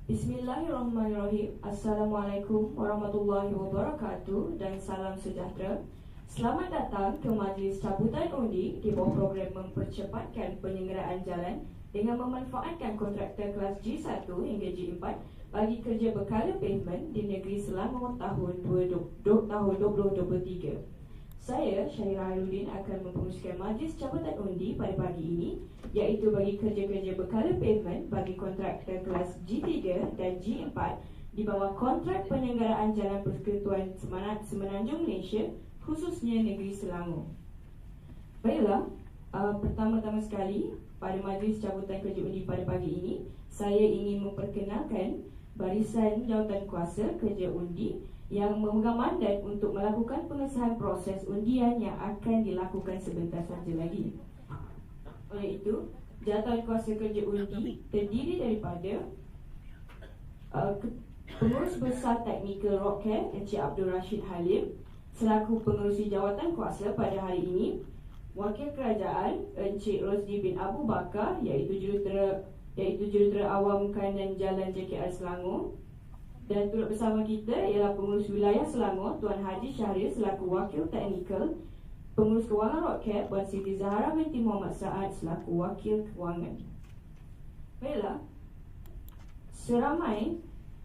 Bismillahirrahmanirrahim. Assalamualaikum warahmatullahi wabarakatuh dan salam sejahtera. Selamat datang ke Majlis Cabutan Undi di bawah program mempercepatkan penyelenggaraan jalan dengan memanfaatkan kontraktor kelas G1 hingga G4 bagi kerja berkala pavement di negeri Selangor tahun 2023. Saya, Syahira Hairudin, akan mempengurusikan majlis cabutan undi pada pagi ini, iaitu bagi kerja-kerja berkala pavement bagi kontraktor kelas G3 dan G4 di bawah kontrak penyelenggaraan Jalan Persekutuan Semenanjung Malaysia, khususnya negeri Selangor. Baiklah, pertama-tama sekali pada majlis cabutan kerja undi pada pagi ini, saya ingin memperkenalkan barisan jawatan kuasa kerja undi yang memegang mandat untuk melakukan pengesahan proses undian yang akan dilakukan sebentar saja lagi. Oleh itu, jawatan kuasa kerja undi terdiri daripada Pengurus Besar Teknikal Rockcare Encik Abdul Rashid Halim selaku pengerusi jawatan kuasa pada hari ini, Wakil Kerajaan Encik Rosdi bin Abu Bakar iaitu Jurutera Awam Kanan Jalan JKR Selangor. Dan turut bersama kita ialah Pengurus Wilayah Selangor Tuan Haji Syahrir selaku Wakil Teknikal, Pengurus Kewangan Rockcare Puan Siti Zahara binti Muhammad Saad selaku Wakil Kewangan. Baiklah, seramai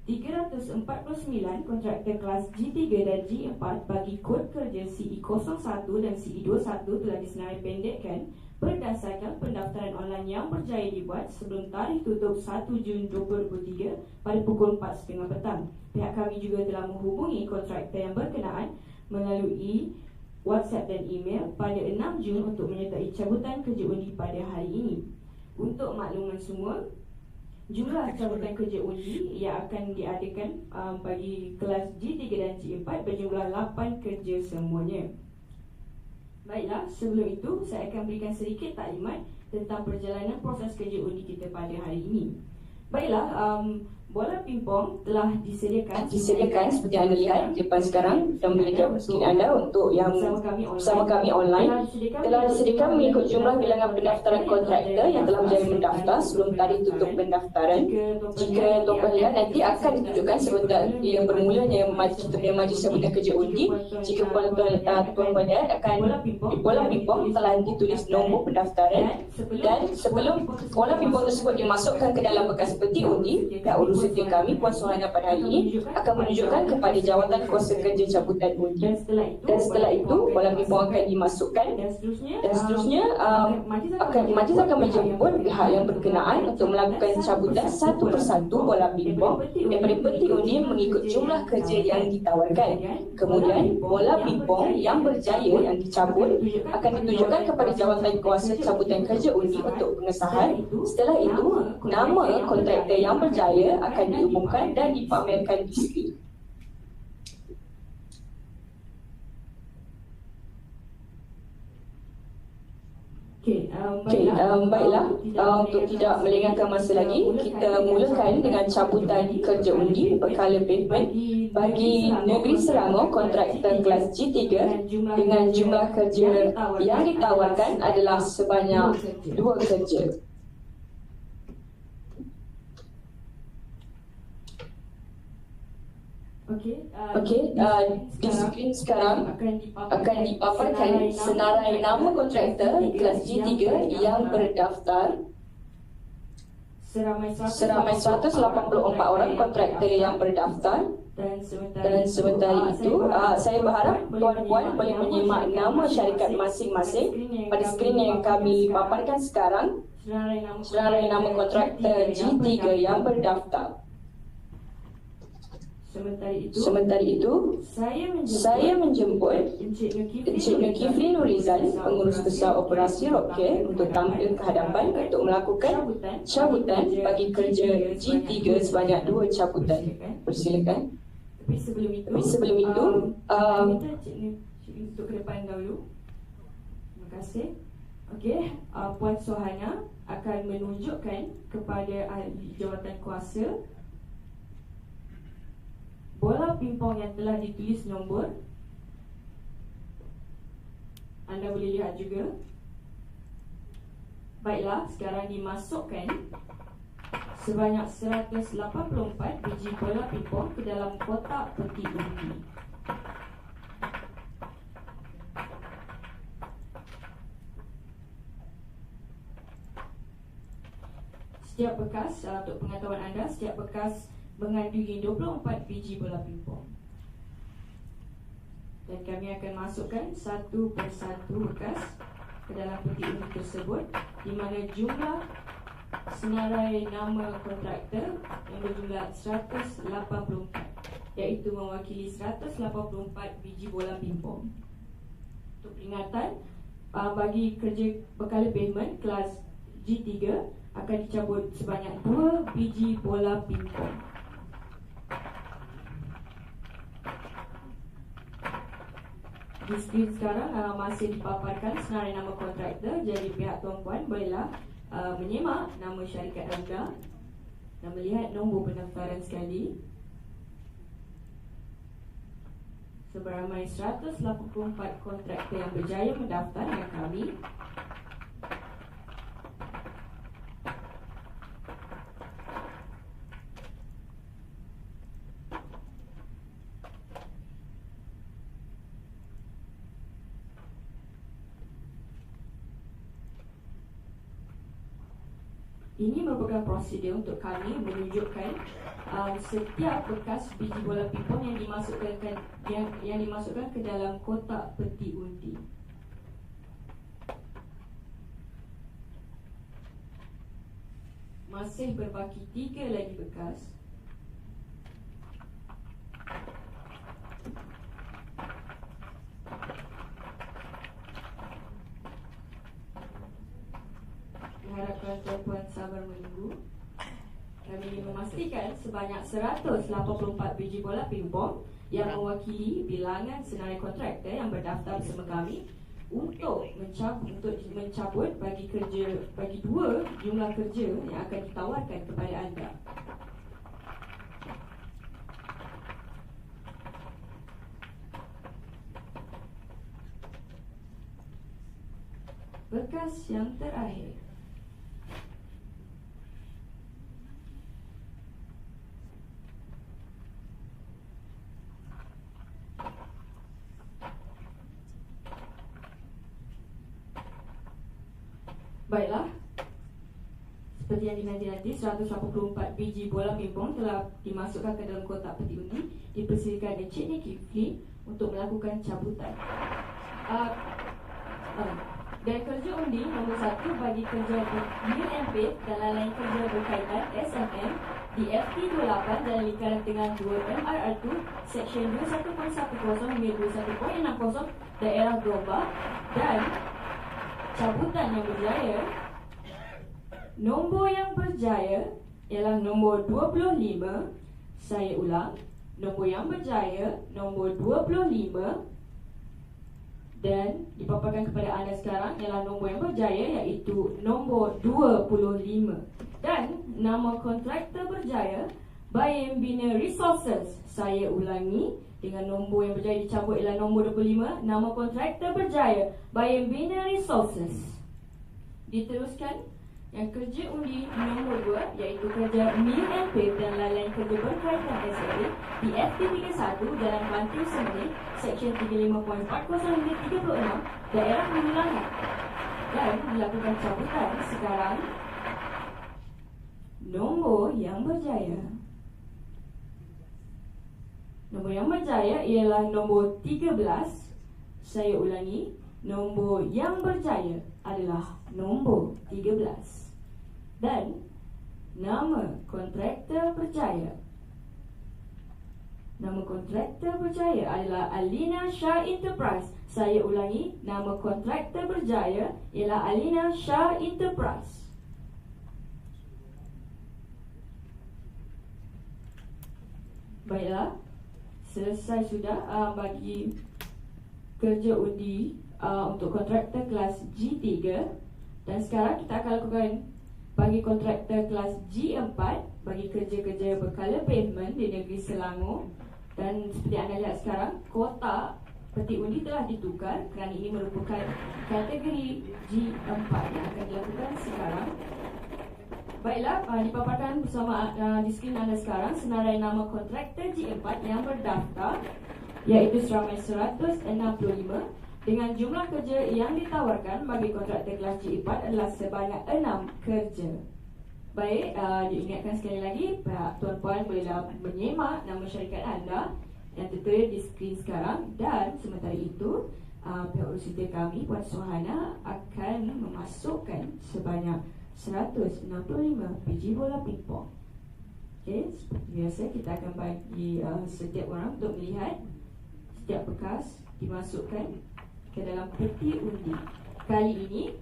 349 kontraktor kelas G3 dan G4 bagi kod kerja CE01 dan CE21 telah disenarai pendekkan berdasarkan pendaftaran online yang berjaya dibuat sebelum tarikh tutup 1 Jun 2023 pada pukul 4.30 petang. Pihak kami juga telah menghubungi kontraktor yang berkenaan melalui WhatsApp dan email pada 6 Jun untuk menyertai cabutan kerja undi pada hari ini. Untuk makluman semua, jumlah cabutan kerja undi yang akan diadakan bagi kelas G3 dan G4 berjumlah 8 kerja semuanya. Baiklah, sebelum itu saya akan berikan sedikit taklimat tentang perjalanan proses kerja undi kita pada hari ini. Baiklah, bola pingpong telah disediakan seperti anda lihat di depan sekarang dan menyediakan skrin anda untuk yang bersama kami online. Telah disediakan mengikut jumlah bilangan pendaftaran kontraktor yang telah berjaya mendaftar sebelum tarikh tutup pendaftaran. Jika tuan-puan lihat, nanti akan ditunjukkan sebentar yang bermulanya majlis cabutan kerja undi. Jika tuan-puan lihat, akan bola pingpong telah ditulis nombor pendaftaran, dan sebelum bola pingpong tersebut dimasukkan ke dalam bekas peti undi, pihak urus setia kami Puan Suhana pada hari ini akan menunjukkan kepada jawatan kuasa kerja cabutan undi, dan setelah itu bola pingpong akan dimasukkan dan seterusnya majlis akan menjemput pihak yang berkenaan untuk melakukan cabutan satu persatu bola pingpong daripada peti undi mengikut jumlah kerja yang ditawarkan. Kemudian bola pingpong yang berjaya yang dicabut akan ditunjukkan kepada jawatan kuasa cabutan kerja undi untuk pengesahan. Setelah itu, nama kontraktor yang berjaya akan diumumkan dan dipamerkan di skrin. Baiklah, untuk tidak melengahkan masa lagi, kita mulakan dengan cabutan kerja undi berkala pavement bagi negeri Selangor kontraktor kelas G3 dengan jumlah kerja yang ditawarkan adalah sebanyak 2 kerja. Di skrin sekarang akan dipaparkan senarai nama kontraktor kelas G3 yang berdaftar. Seramai 184 orang kontraktor yang berdaftar. Dan sementara itu, saya berharap tuan-puan boleh menyimak nama syarikat masing-masing pada skrin yang kami paparkan sekarang. Senarai nama kontraktor G3 yang berdaftar. Sementara itu, saya menjemput Encik Nukifli Nurizal, Pengurus Besar Operasi Rockcare, untuk tampil ke hadapan untuk melakukan cabutan bagi kerja G3 sebanyak 2 cabutan. Persilakan. Tapi sebelum itu, minta Encik Nukifli untuk ke depan dahulu. Terima kasih. Puan Suhana akan menunjukkan kepada ahli jawatan kuasa bola pingpong yang telah ditulis nombor. Anda boleh lihat juga. Baiklah, sekarang dimasukkan sebanyak 184 biji bola pingpong ke dalam kotak peti undi. Setiap bekas, untuk pengetahuan anda, setiap bekas mengandungi 24 biji bola pingpong. Dan kami akan masukkan satu persatu bekas ke dalam peti undi tersebut, di mana jumlah senarai nama kontraktor yang berjumlah 184, iaitu mewakili 184 biji bola pingpong. Untuk peringatan, bagi kerja berkala pavement kelas G3 akan dicabut sebanyak 2 biji bola pingpong. Di skrin sekarang masih dipaparkan senarai nama kontraktor, jadi pihak tuan-puan bolehlah menyemak nama syarikat anda dan melihat nombor pendaftaran sekali. Seberamai 184 kontraktor yang berjaya mendaftar dengan kami. Ini merupakan prosedur untuk kami menunjukkan setiap bekas biji bola pingpong yang dimasukkan ke dalam kotak peti undi. Masih berbaki 3 lagi bekas. Diharapkan tuan-puan sabar menunggu. Kami ingin memastikan sebanyak 184 biji bola pingpong yang mewakili bilangan senarai kontraktor yang berdaftar bersama kami untuk mencabut bagi 2 jumlah kerja yang akan ditawarkan kepada anda. Bekas yang terakhir. Baiklah, seperti yang dinanti-nanti, 184 biji bola pingpong telah dimasukkan ke dalam kotak peti undi. Dipersilakan Encik Kifli untuk melakukan cabutan. Dan kerja undi nombor 1 bagi kerja UMP dan lain-lain kerja berkaitan SMM di FT28 dalam lingkaran tengah 2 MRR2 Seksyen 21.10 hingga 21.60 daerah Gombak. Dan cabutan yang berjaya, nombor yang berjaya ialah nombor 25. Saya ulang, nombor yang berjaya nombor 25, dan dipaparkan kepada anda sekarang ialah nombor yang berjaya iaitu nombor 25. Dan nama kontraktor berjaya Bayan Bina Resources. Saya ulangi, dengan nombor yang berjaya dicabut ialah nombor 25. Nama kontraktor berjaya Bayan Bina Resources. Diteruskan yang kerja undi nombor 2 iaitu kerja MILMP dan lain-lain kerja berkaitan SLA di FT31 dalam Banting Semenit Seksyen 35.40 hingga 36 daerah Hululangat. Dan dilakukan cabutan sekarang. Nombor yang berjaya, nombor yang berjaya ialah nombor 13. Saya ulangi, nombor yang berjaya adalah nombor 13. Dan nama kontraktor berjaya, nama kontraktor berjaya adalah Alina Shah Enterprise. Saya ulangi, nama kontraktor berjaya ialah Alina Shah Enterprise. Baiklah, selesai sudah bagi kerja undi untuk kontraktor kelas G3. Dan sekarang kita akan lakukan bagi kontraktor kelas G4 bagi kerja-kerja berkala pavement di negeri Selangor. Dan seperti anda lihat sekarang, kotak peti undi telah ditukar kerana ini merupakan kategori G4 yang akan dilakukan sekarang. Baiklah, dipaparkan bersama di skrin anda sekarang senarai nama kontraktor G4 yang berdaftar, iaitu seramai 165, dengan jumlah kerja yang ditawarkan bagi kontraktor kelas G4 adalah sebanyak 6 kerja. Baik, diingatkan sekali lagi, tuan-puan bolehlah menyemak nama syarikat anda yang tertera di skrin sekarang, dan sementara itu pihak urusan kami, Puan Suhana, akan memasukkan sebanyak 165 biji bola pingpong. Okey, seperti biasa kita akan bagi setiap orang untuk melihat setiap bekas dimasukkan ke dalam peti undi. Kali ini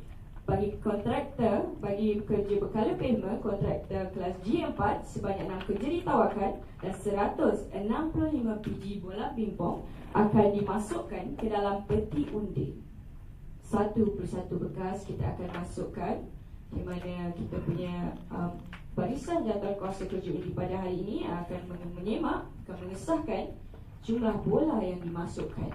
bagi kontraktor, bagi pekerja berkala payment, kontraktor kelas G4 sebanyak 6 kerja ditawarkan dan 165 biji bola pingpong akan dimasukkan ke dalam peti undi. Satu persatu bekas kita akan masukkan, di mana kita punya barisan jadual kuasa kerja undi pada hari ini akan menyemak, akan mengesahkan jumlah bola yang dimasukkan.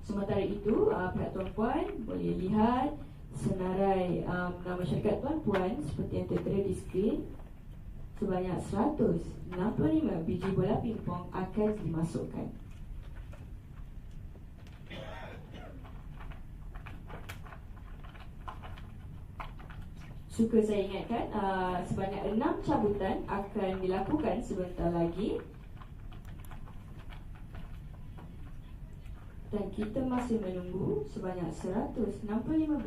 Sementara itu, pihak tuan-puan boleh lihat senarai nama syarikat tuan-puan seperti yang tertera di skrin. Sebanyak 165 biji bola pingpong akan dimasukkan. Suka saya ingatkan, sebanyak 6 cabutan akan dilakukan sebentar lagi. Dan kita masih menunggu sebanyak 165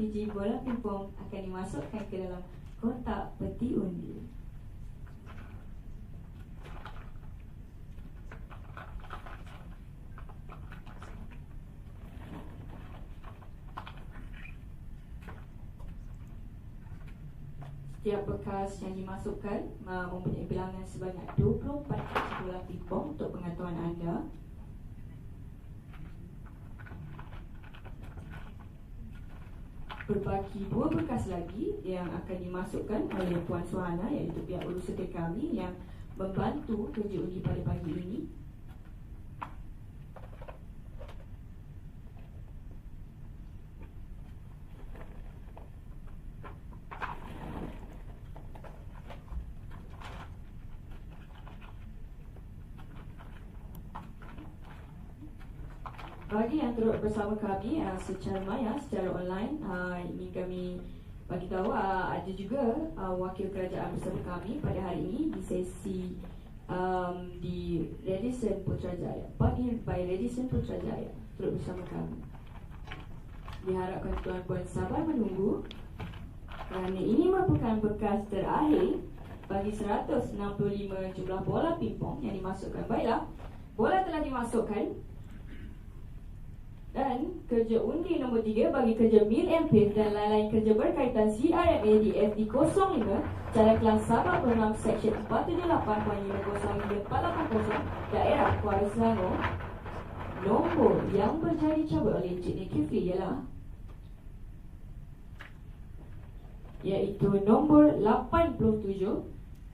biji bola pingpong akan dimasukkan ke dalam kotak peti undi. Setiap bekas yang dimasukkan mempunyai bilangan sebanyak 24 biji bola pingpong untuk pengetahuan anda. Berbaki 2 bekas lagi yang akan dimasukkan oleh Puan Suhana, iaitu pihak urusan kami yang membantu kerja undi pada pagi ini. Bagi yang turut bersama kami secara maya, secara online, ini kami bagi tahu ada juga wakil kerajaan bersama kami pada hari ini di sesi di Radisson Putrajaya, partnered by Radisson Putrajaya, turut bersama kami. Diharapkan tuan-puan sabar menunggu kerana ini merupakan bekas terakhir bagi 165 jumlah bola pingpong yang dimasukkan. Baiklah, bola telah dimasukkan. Dan kerja undi nombor 3 bagi kerja Mil MPIF dan lain-lain kerja berkaitan CRMA di FD05 Jalan Kelang Sabah Bernam Seksyen 478.50-480 Daerah Kuala Selangor. Nombor yang berjaya dicabut oleh Encik Nikifli ialah iaitu nombor 87.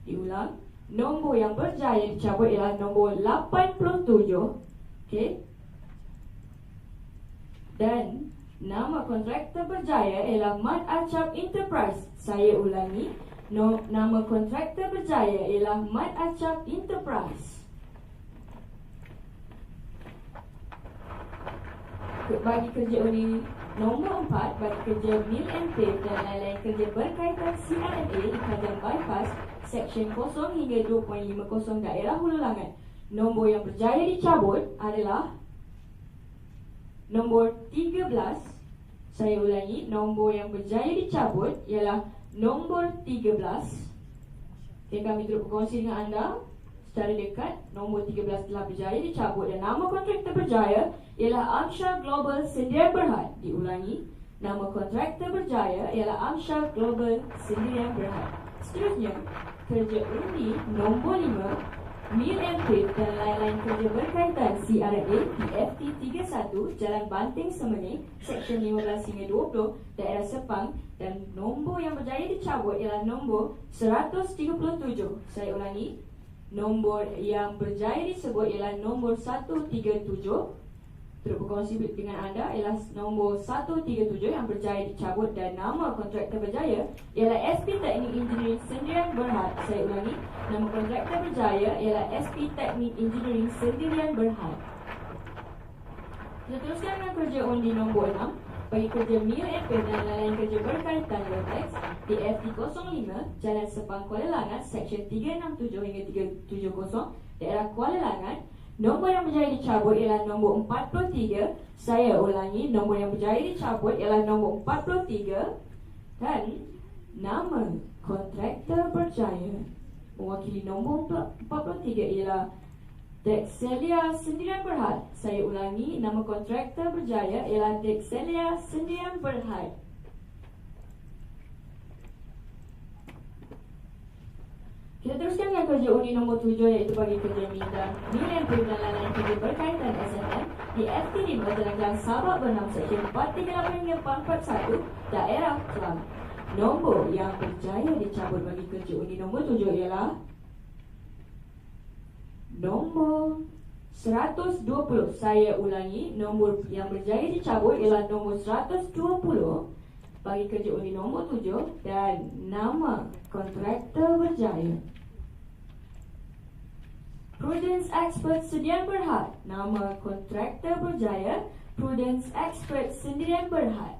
Diulang, nombor yang berjaya dicabut ialah nombor 87. Okey. Dan nama kontraktor berjaya ialah Mat Acap Enterprise. Saya ulangi, nama kontraktor berjaya ialah Mat Acap Enterprise. Bagi kerja undi nombor 4, bagi kerja Mil MPIF dan lain-lain kerja berkaitan CRMA di Kajang Bypass Seksyen 0 hingga 2.50 Daerah Hulu Langat. Nombor yang berjaya dicabut adalah nombor 13. Saya ulangi, nombor yang berjaya dicabut ialah nombor 13. Dan kami turut berkongsi dengan anda secara dekat, nombor 13 telah berjaya dicabut dan nama kontraktor berjaya ialah Amshar Global Sdn Berhad. Diulangi, nama kontraktor berjaya ialah Amshar Global Sdn Berhad. Seterusnya, kerja undi nombor 5 Mil MPIF dan lain-lain kerja berkaitan CRA di FT31 Jalan Banting Semening Seksyen 15 hingga 20 Daerah Sepang, dan nombor yang berjaya dicabut ialah nombor 137. Saya ulangi, nombor yang berjaya disebut ialah nombor 137. Turut berkongsi dengan anda ialah nombor 137 yang berjaya dicabut dan nama kontraktor berjaya ialah SP Teknik Engineering Sendirian Berhad. Saya ulangi, nama kontraktor berjaya ialah SP Teknik Engineering Sendirian Berhad. Kita teruskan dengan kerja undi nombor 6 bagi kerja Mil MP dan lain kerja berkaitan dengan teks di FT05 Jalan Sepang Kuala Langat Seksyen 367 hingga 370 daerah Kuala Langat. Nombor yang berjaya dicabut ialah nombor 43. Saya ulangi, nombor yang berjaya dicabut ialah nombor 43 dan nama kontraktor berjaya mewakili nombor 43 ialah Dexelia Sendirian Berhad. Saya ulangi, nama kontraktor berjaya ialah Dexelia Sendirian Berhad. Kita teruskan dengan kerja undi nombor 7 iaitu bagi kerja Mindan MP dan lain-lain kerja berkaitan SNM di FT5 Jalan Sabak Bernam Seksyen 438 hingga 441 daerah Kelang. Nombor yang berjaya dicabut bagi kerja undi nombor 7 ialah nombor 120. Saya ulangi, nombor yang berjaya dicabut ialah nombor 120 bagi kerja undi nombor 7 dan nama kontraktor berjaya Prudence Expert Sendirian Berhad. Nama kontraktor berjaya Prudence Expert Sendirian Berhad.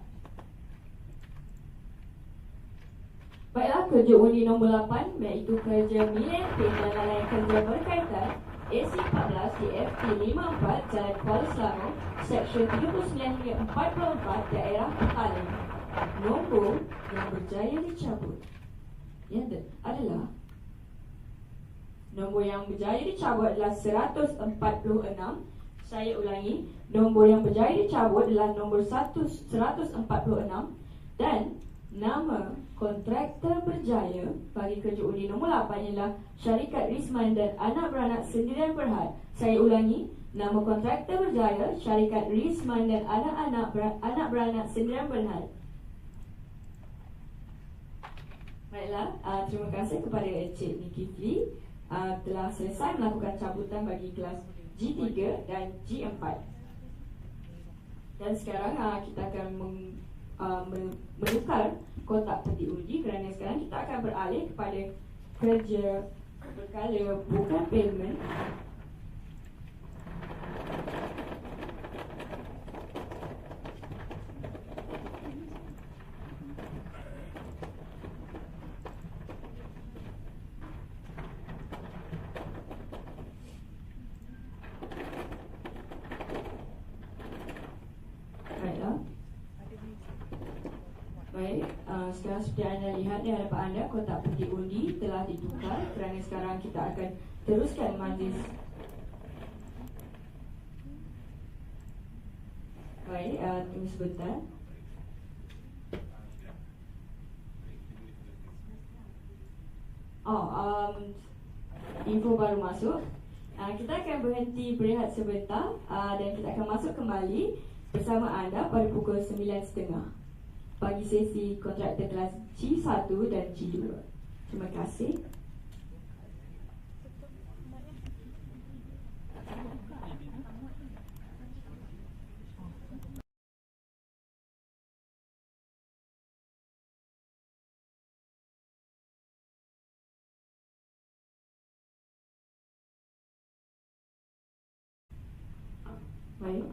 Baiklah, kerja undi nombor 8 iaitu kerja MILP dan lain kerja berkaitan AC14 di FT54 Jalan Kuala Selangor Seksyen 39 hingga 44 daerah Petaling. Nombor yang berjaya dicabut adalah nombor yang berjaya dicabut adalah 146. Saya ulangi, nombor yang berjaya dicabut adalah nombor 146 dan nama kontraktor berjaya bagi kerja undi nombor 8 ialah Syarikat Risman dan Anak Beranak Sendirian Berhad. Saya ulangi, nama kontraktor berjaya Syarikat Risman dan Anak Beranak Sendirian Berhad. Baiklah, terima kasih kepada Encik Nikki Flee telah selesai melakukan cabutan bagi kelas G3 dan G4. Dan sekarang kita akan menukar kotak peti undi kerana sekarang kita akan beralih kepada kerja berkala bukan payment. Sekarang seperti anda lihat di hadapan anda, kotak peti undi telah ditukar kerana sekarang kita akan teruskan majlis. Baik, tunggu sebentar. Info baru masuk. Kita akan berhenti berehat sebentar dan kita akan masuk kembali bersama anda pada pukul 9.30 bagi sesi kontraktor kelas G1 dan G2. Terima kasih. Baik.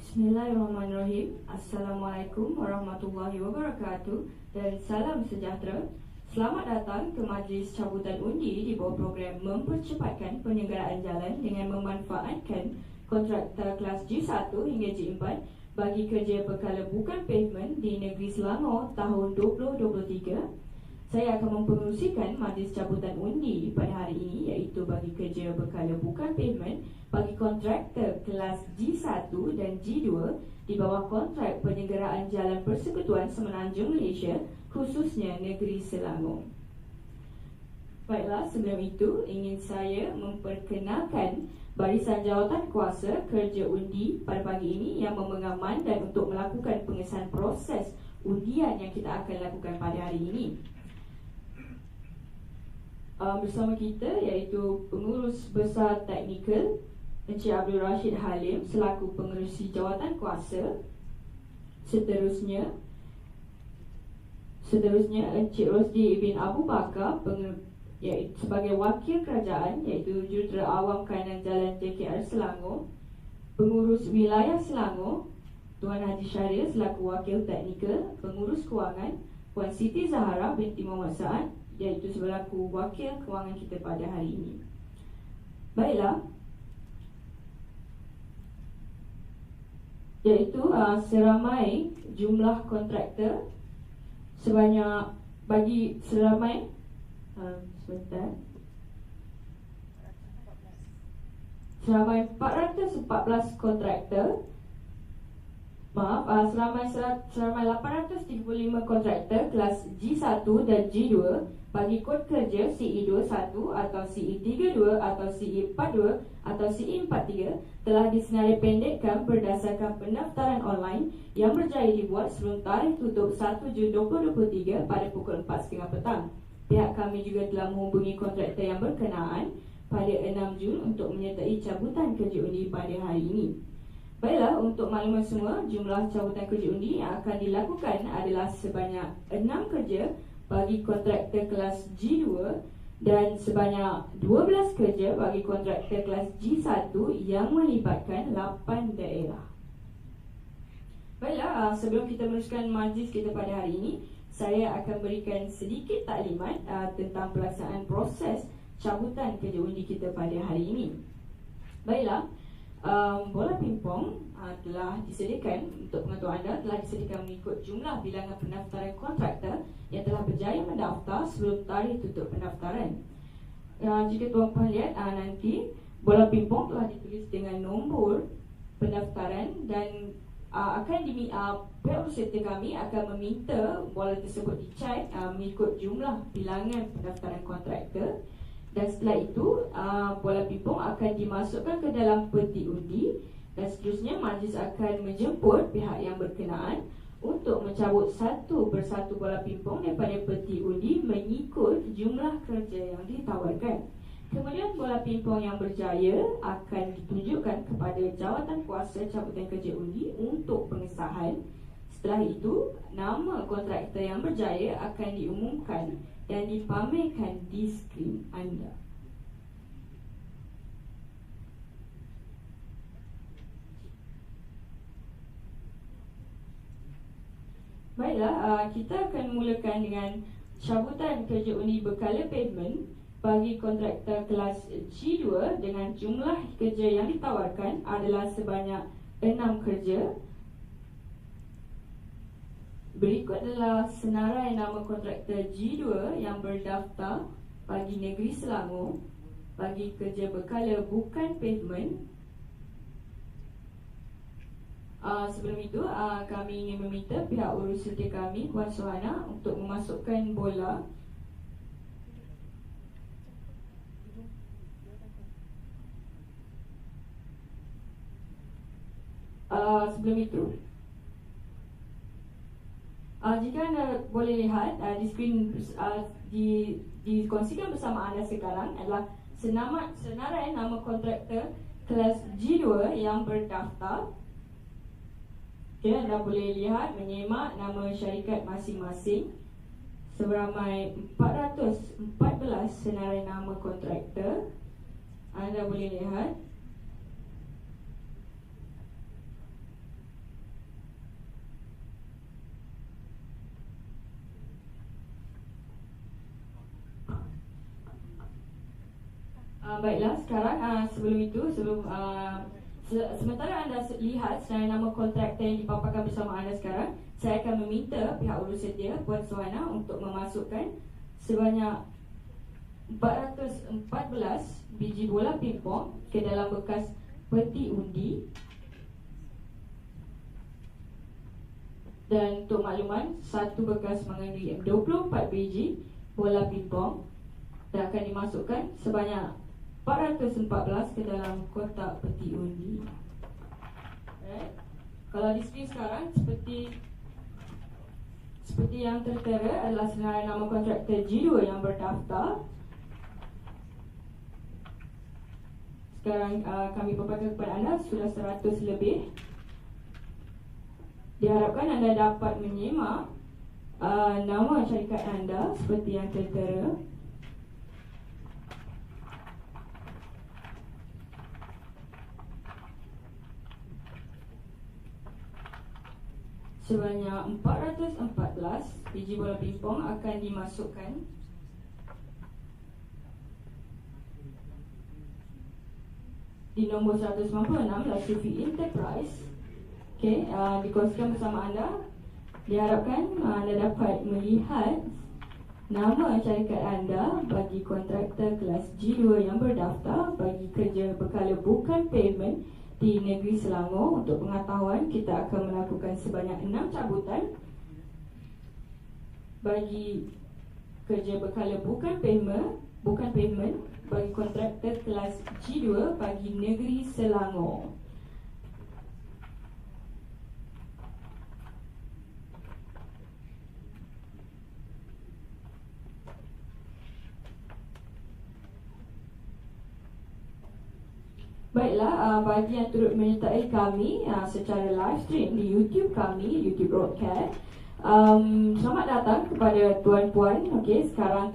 Bismillahirrahmanirrahim. Assalamualaikum warahmatullahi wabarakatuh dan salam sejahtera. Selamat datang ke majlis cabutan undi di bawah program mempercepatkan penyelenggaraan jalan dengan memanfaatkan kontraktor kelas G1 hingga G4 bagi kerja berkala bukan pavement di Negeri Selangor tahun 2023. Saya akan mempengerusikan majlis cabutan undi pada hari ini iaitu bagi kerja berkala bukan pavement bagi kontraktor kelas G1 dan G2 di bawah kontrak penyelenggaraan Jalan Persekutuan Semenanjung Malaysia khususnya Negeri Selangor. Baiklah, sebelum itu ingin saya memperkenalkan barisan jawatan kuasa kerja undi pada pagi ini yang memegang mandat untuk melakukan pengesahan proses undian yang kita akan lakukan pada hari ini. Bersama kita iaitu pengurus besar teknikal Encik Abdul Rashid Halim selaku pengerusi jawatan kuasa. Seterusnya Encik Rosdi bin Abu Bakar sebagai wakil kerajaan, iaitu Jurutera Awam Kanan Jalan JKR Selangor. Pengurus wilayah Selangor Tuan Haji Syahrir selaku wakil teknikal. Pengurus kewangan Puan Siti Zahara binti Muhammad Saad, iaitu selaku wakil kewangan kita pada hari ini. Baiklah, iaitu seramai jumlah kontraktor sebanyak seramai 414 kontraktor. Seramai 835 kontraktor kelas G1 dan G2 bagi kod kerja CE21 atau CE32 atau CE42 atau CE43 telah disenarai pendekkan berdasarkan pendaftaran online yang berjaya dibuat sebelum tarikh tutup 1 Jun 2023 pada pukul 4.30 petang. Pihak kami juga telah menghubungi kontraktor yang berkenaan pada 6 Jun untuk menyertai cabutan kerja undi pada hari ini. Baiklah, untuk maklumat semua, jumlah cabutan kerja undi yang akan dilakukan adalah sebanyak 6 kerja bagi kontraktor kelas G2 dan sebanyak 12 kerja bagi kontraktor kelas G1 yang melibatkan 8 daerah. Baiklah, sebelum kita meneruskan majlis kita pada hari ini, saya akan berikan sedikit taklimat tentang pelaksanaan proses cabutan kerja undi kita pada hari ini. Baiklah, bola pingpong telah disediakan untuk pengetahuan anda, telah disediakan mengikut jumlah bilangan pendaftaran kontraktor yang telah berjaya mendaftar sebelum tarikh tutup pendaftaran. Jika tuan-puan lihat, nanti bola pingpong telah ditulis dengan nombor pendaftaran dan pihak peserta kami akan meminta bola tersebut dicek mengikut jumlah bilangan pendaftaran kontraktor. Dan setelah itu, bola pingpong akan dimasukkan ke dalam peti undi dan seterusnya majlis akan menjemput pihak yang berkenaan untuk mencabut satu persatu bola pingpong daripada peti undi mengikut jumlah kerja yang ditawarkan. Kemudian bola pingpong yang berjaya akan ditunjukkan kepada jawatan kuasa cabutan kerja undi untuk pengesahan. Setelah itu, nama kontraktor yang berjaya akan diumumkan dan dipamerkan di skrin anda. Baiklah, kita akan mulakan dengan cabutan kerja undi berkala pavement bagi kontraktor kelas G2 dengan jumlah kerja yang ditawarkan adalah sebanyak 6 kerja. Berikut adalah senarai nama kontraktor G2 yang berdaftar bagi negeri Selangor bagi kerja berkala bukan pavement. Sebelum itu, kami ingin meminta pihak urus setia kami, Puan Suhana, untuk memasukkan bola. Sebelum itu, jika anda boleh lihat di skrin dikongsikan bersama anda sekarang adalah senarai nama kontraktor kelas G2 yang berdaftar. Okay, anda boleh lihat menyemak nama syarikat masing-masing. Seramai 414 senarai nama kontraktor. Anda boleh lihat. Baiklah, sekarang sementara anda lihat senarai nama kontraktor yang dipaparkan bersama anda sekarang, saya akan meminta pihak urus setia, Puan Suhana, untuk memasukkan sebanyak 414 biji bola pingpong ke dalam bekas peti undi. Dan untuk makluman, satu bekas mengandungi 24 biji bola pingpong dan akan dimasukkan sebanyak 414 ke dalam kotak peti undi. Kalau di skrin sekarang, seperti yang tertera adalah senarai nama kontraktor G2 yang berdaftar. sekarang kami paparkan kepada anda sudah 100 lebih. Diharapkan anda dapat menyimak nama syarikat anda seperti yang tertera. Sebanyak 414 biji bola pingpong akan dimasukkan di nombor 196 Lashifi Enterprise. Okey, dikongsikan bersama anda. Diharapkan anda dapat melihat nama syarikat anda bagi kontraktor kelas G2 yang berdaftar bagi kerja berkala bukan payment di negeri Selangor. Untuk pengetahuan, kita akan melakukan sebanyak 6 cabutan bagi kerja berkala bukan payment bagi kontraktor kelas G2 bagi negeri Selangor. Baiklah, bagi yang turut menyertai kami secara live stream di YouTube kami, YouTube Broadcast, selamat datang kepada tuan-puan. Okey, sekarang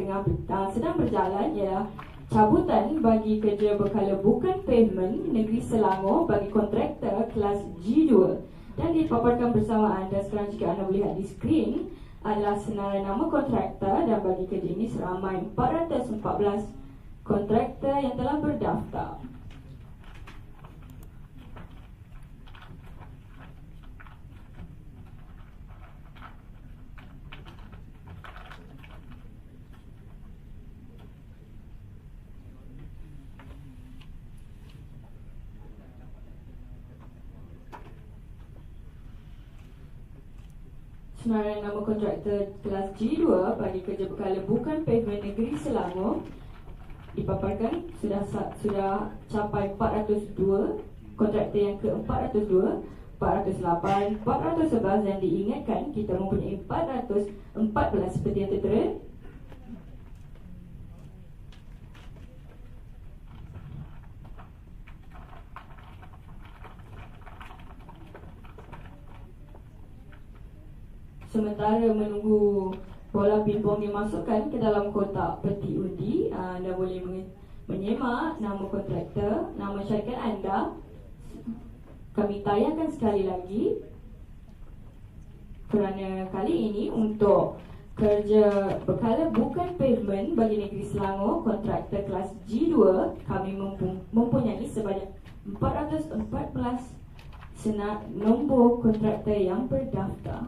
sedang berjalan ialah cabutan bagi kerja berkala bukan payment negeri Selangor bagi kontraktor kelas G2. Dan dipaparkan bersama anda sekarang, jika anda melihat di skrin, adalah senarai nama kontraktor, dan bagi kerja ini seramai 414 kontraktor yang telah berdaftar. Senarai nama kontraktor kelas G2 bagi kerja berkala bukan pavement negeri Selangor dipaparkan sudah capai 402, kontraktor yang ke-402, 408, 411, dan diingatkan kita mempunyai 414 seperti yang tertera. Sementara menunggu bola pingpong dimasukkan ke dalam kotak peti undi, anda boleh menyemak nama kontraktor, nama syarikat anda. Kami tayangkan sekali lagi kerana kali ini untuk kerja berkala bukan pavement bagi negeri Selangor, kontraktor kelas G2, kami mempunyai sebanyak 414 nombor kontraktor yang berdaftar.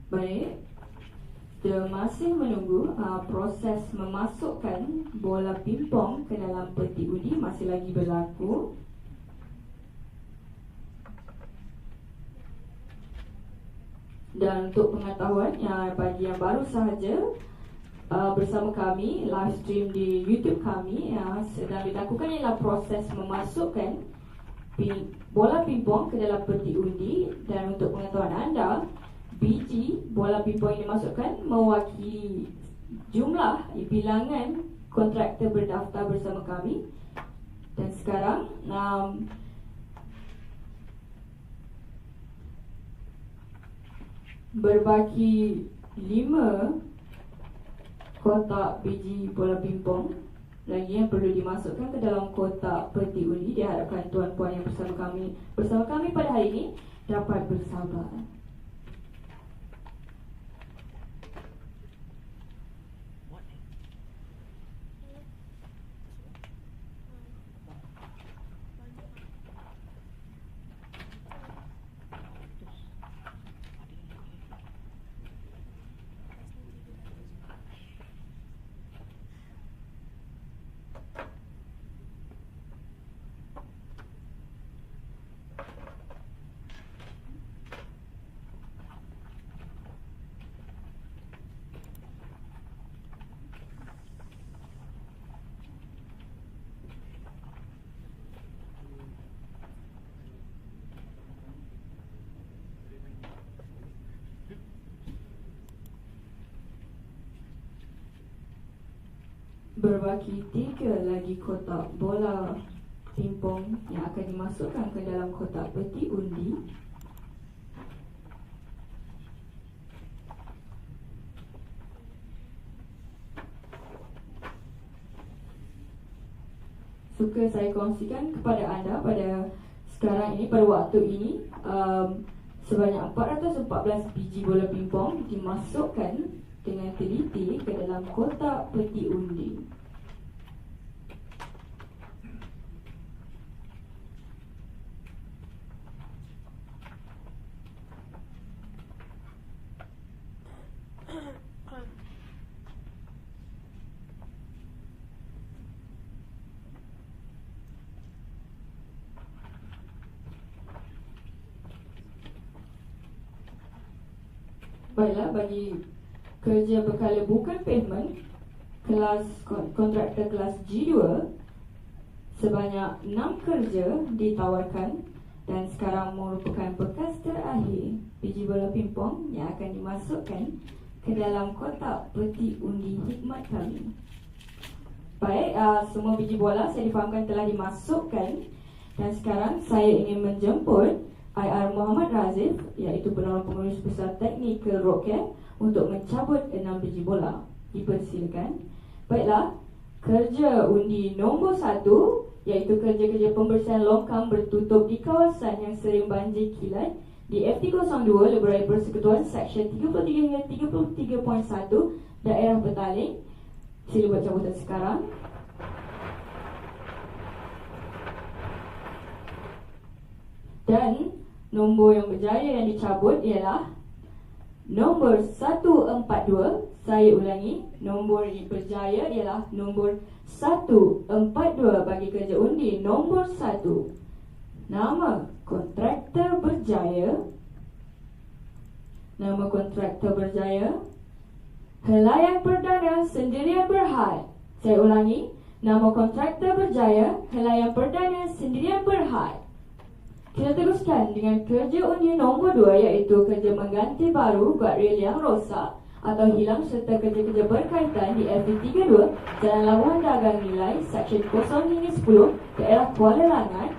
Baik, kita masih menunggu proses memasukkan bola pingpong ke dalam peti undi masih lagi berlaku. Dan untuk pengetahuan bagi yang baru sahaja bersama kami live stream di YouTube kami, sedang dilakukan ialah proses memasukkan bola pingpong ke dalam peti undi. Dan untuk pengetahuan anda, biji bola pingpong yang dimasukkan mewakili jumlah bilangan kontraktor berdaftar bersama kami. Dan sekarang berbaki 5 kotak biji bola pingpong lagi yang perlu dimasukkan ke dalam kotak peti undi. Diharapkan tuan-puan yang bersama kami pada hari ini dapat bersabar. Berbaki 3 lagi kotak bola pingpong yang akan dimasukkan ke dalam kotak peti undi. Suka saya kongsikan kepada anda pada sekarang ini, pada waktu ini, sebanyak 414 biji bola pingpong dimasukkan dengan teliti ke dalam kotak peti undi. Baiklah, bagi kerja berkala bukan pavement, kelas kontraktor kelas G2, sebanyak 6 kerja ditawarkan dan sekarang merupakan bekas terakhir biji bola pingpong yang akan dimasukkan ke dalam kotak peti undi hikmat kami. Baik, semua biji bola saya difahamkan telah dimasukkan dan sekarang saya ingin menjemput IR Muhammad Razif, iaitu penolong pengurus besar teknikal Roadcamp, untuk mencabut 6 biji bola. Dipersilakan. Baiklah, kerja undi nombor 1, iaitu kerja-kerja pembersihan longkang bertutup di kawasan yang sering banjir kilat di FT02 Lebuh Raya Persekutuan Seksyen 33 hingga 33.1 daerah Petaling. Sila buat cabutan sekarang. Dan nombor yang berjaya yang dicabut ialah nombor 142. Saya ulangi, nombor yang berjaya ialah nombor 142 bagi kerja undi nombor 1. Nama kontraktor berjaya. Nama kontraktor berjaya Helaian Perdana Sendirian Berhad. Saya ulangi, nama kontraktor berjaya Helaian Perdana Sendirian Berhad. Kita teruskan dengan kerja undi nombor 2, iaitu kerja mengganti baru guardrail yang rosak atau hilang serta kerja-kerja berkaitan di FT32 Jalan Labuan Dagang Nilai Seksyen 0 hingga 10 daerah Kuala Langat,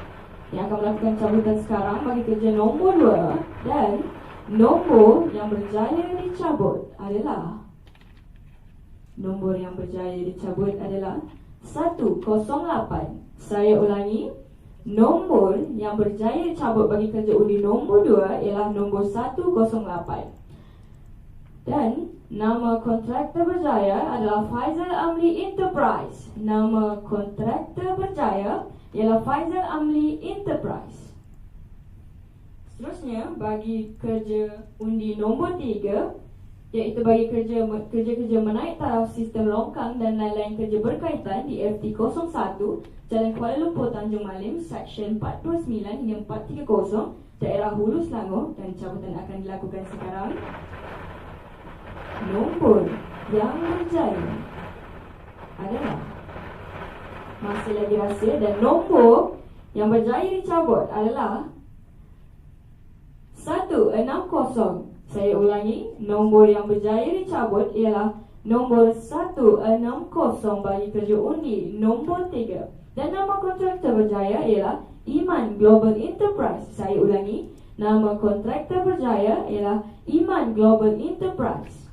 yang akan melakukan cabutan sekarang bagi kerja nombor 2. Dan nombor yang berjaya dicabut adalah nombor yang berjaya dicabut adalah 108. Saya ulangi, nombor yang berjaya dicabut bagi kerja undi nombor 2 ialah nombor 108. Dan nama kontraktor berjaya adalah Faizal Amli Enterprise. Nama kontraktor berjaya ialah Faizal Amli Enterprise. Seterusnya, bagi kerja undi nombor 3, iaitu bagi kerja-kerja menaik taraf sistem longkang dan lain-lain kerja berkaitan di FT01 Jalan Kuala Lumpur Tanjung Malim Seksyen 429 hingga 430 daerah Hulu Selangor, dan cabutan akan dilakukan sekarang. Nombor yang berjaya adalah, masih lagi rahsia, dan nombor yang berjaya dicabut adalah 160. Saya ulangi, nombor yang berjaya dicabut ialah nombor 160 bagi kerja undi nombor 3. Dan nama kontraktor berjaya ialah Iman Global Enterprise. Saya ulangi, nama kontraktor berjaya ialah Iman Global Enterprise.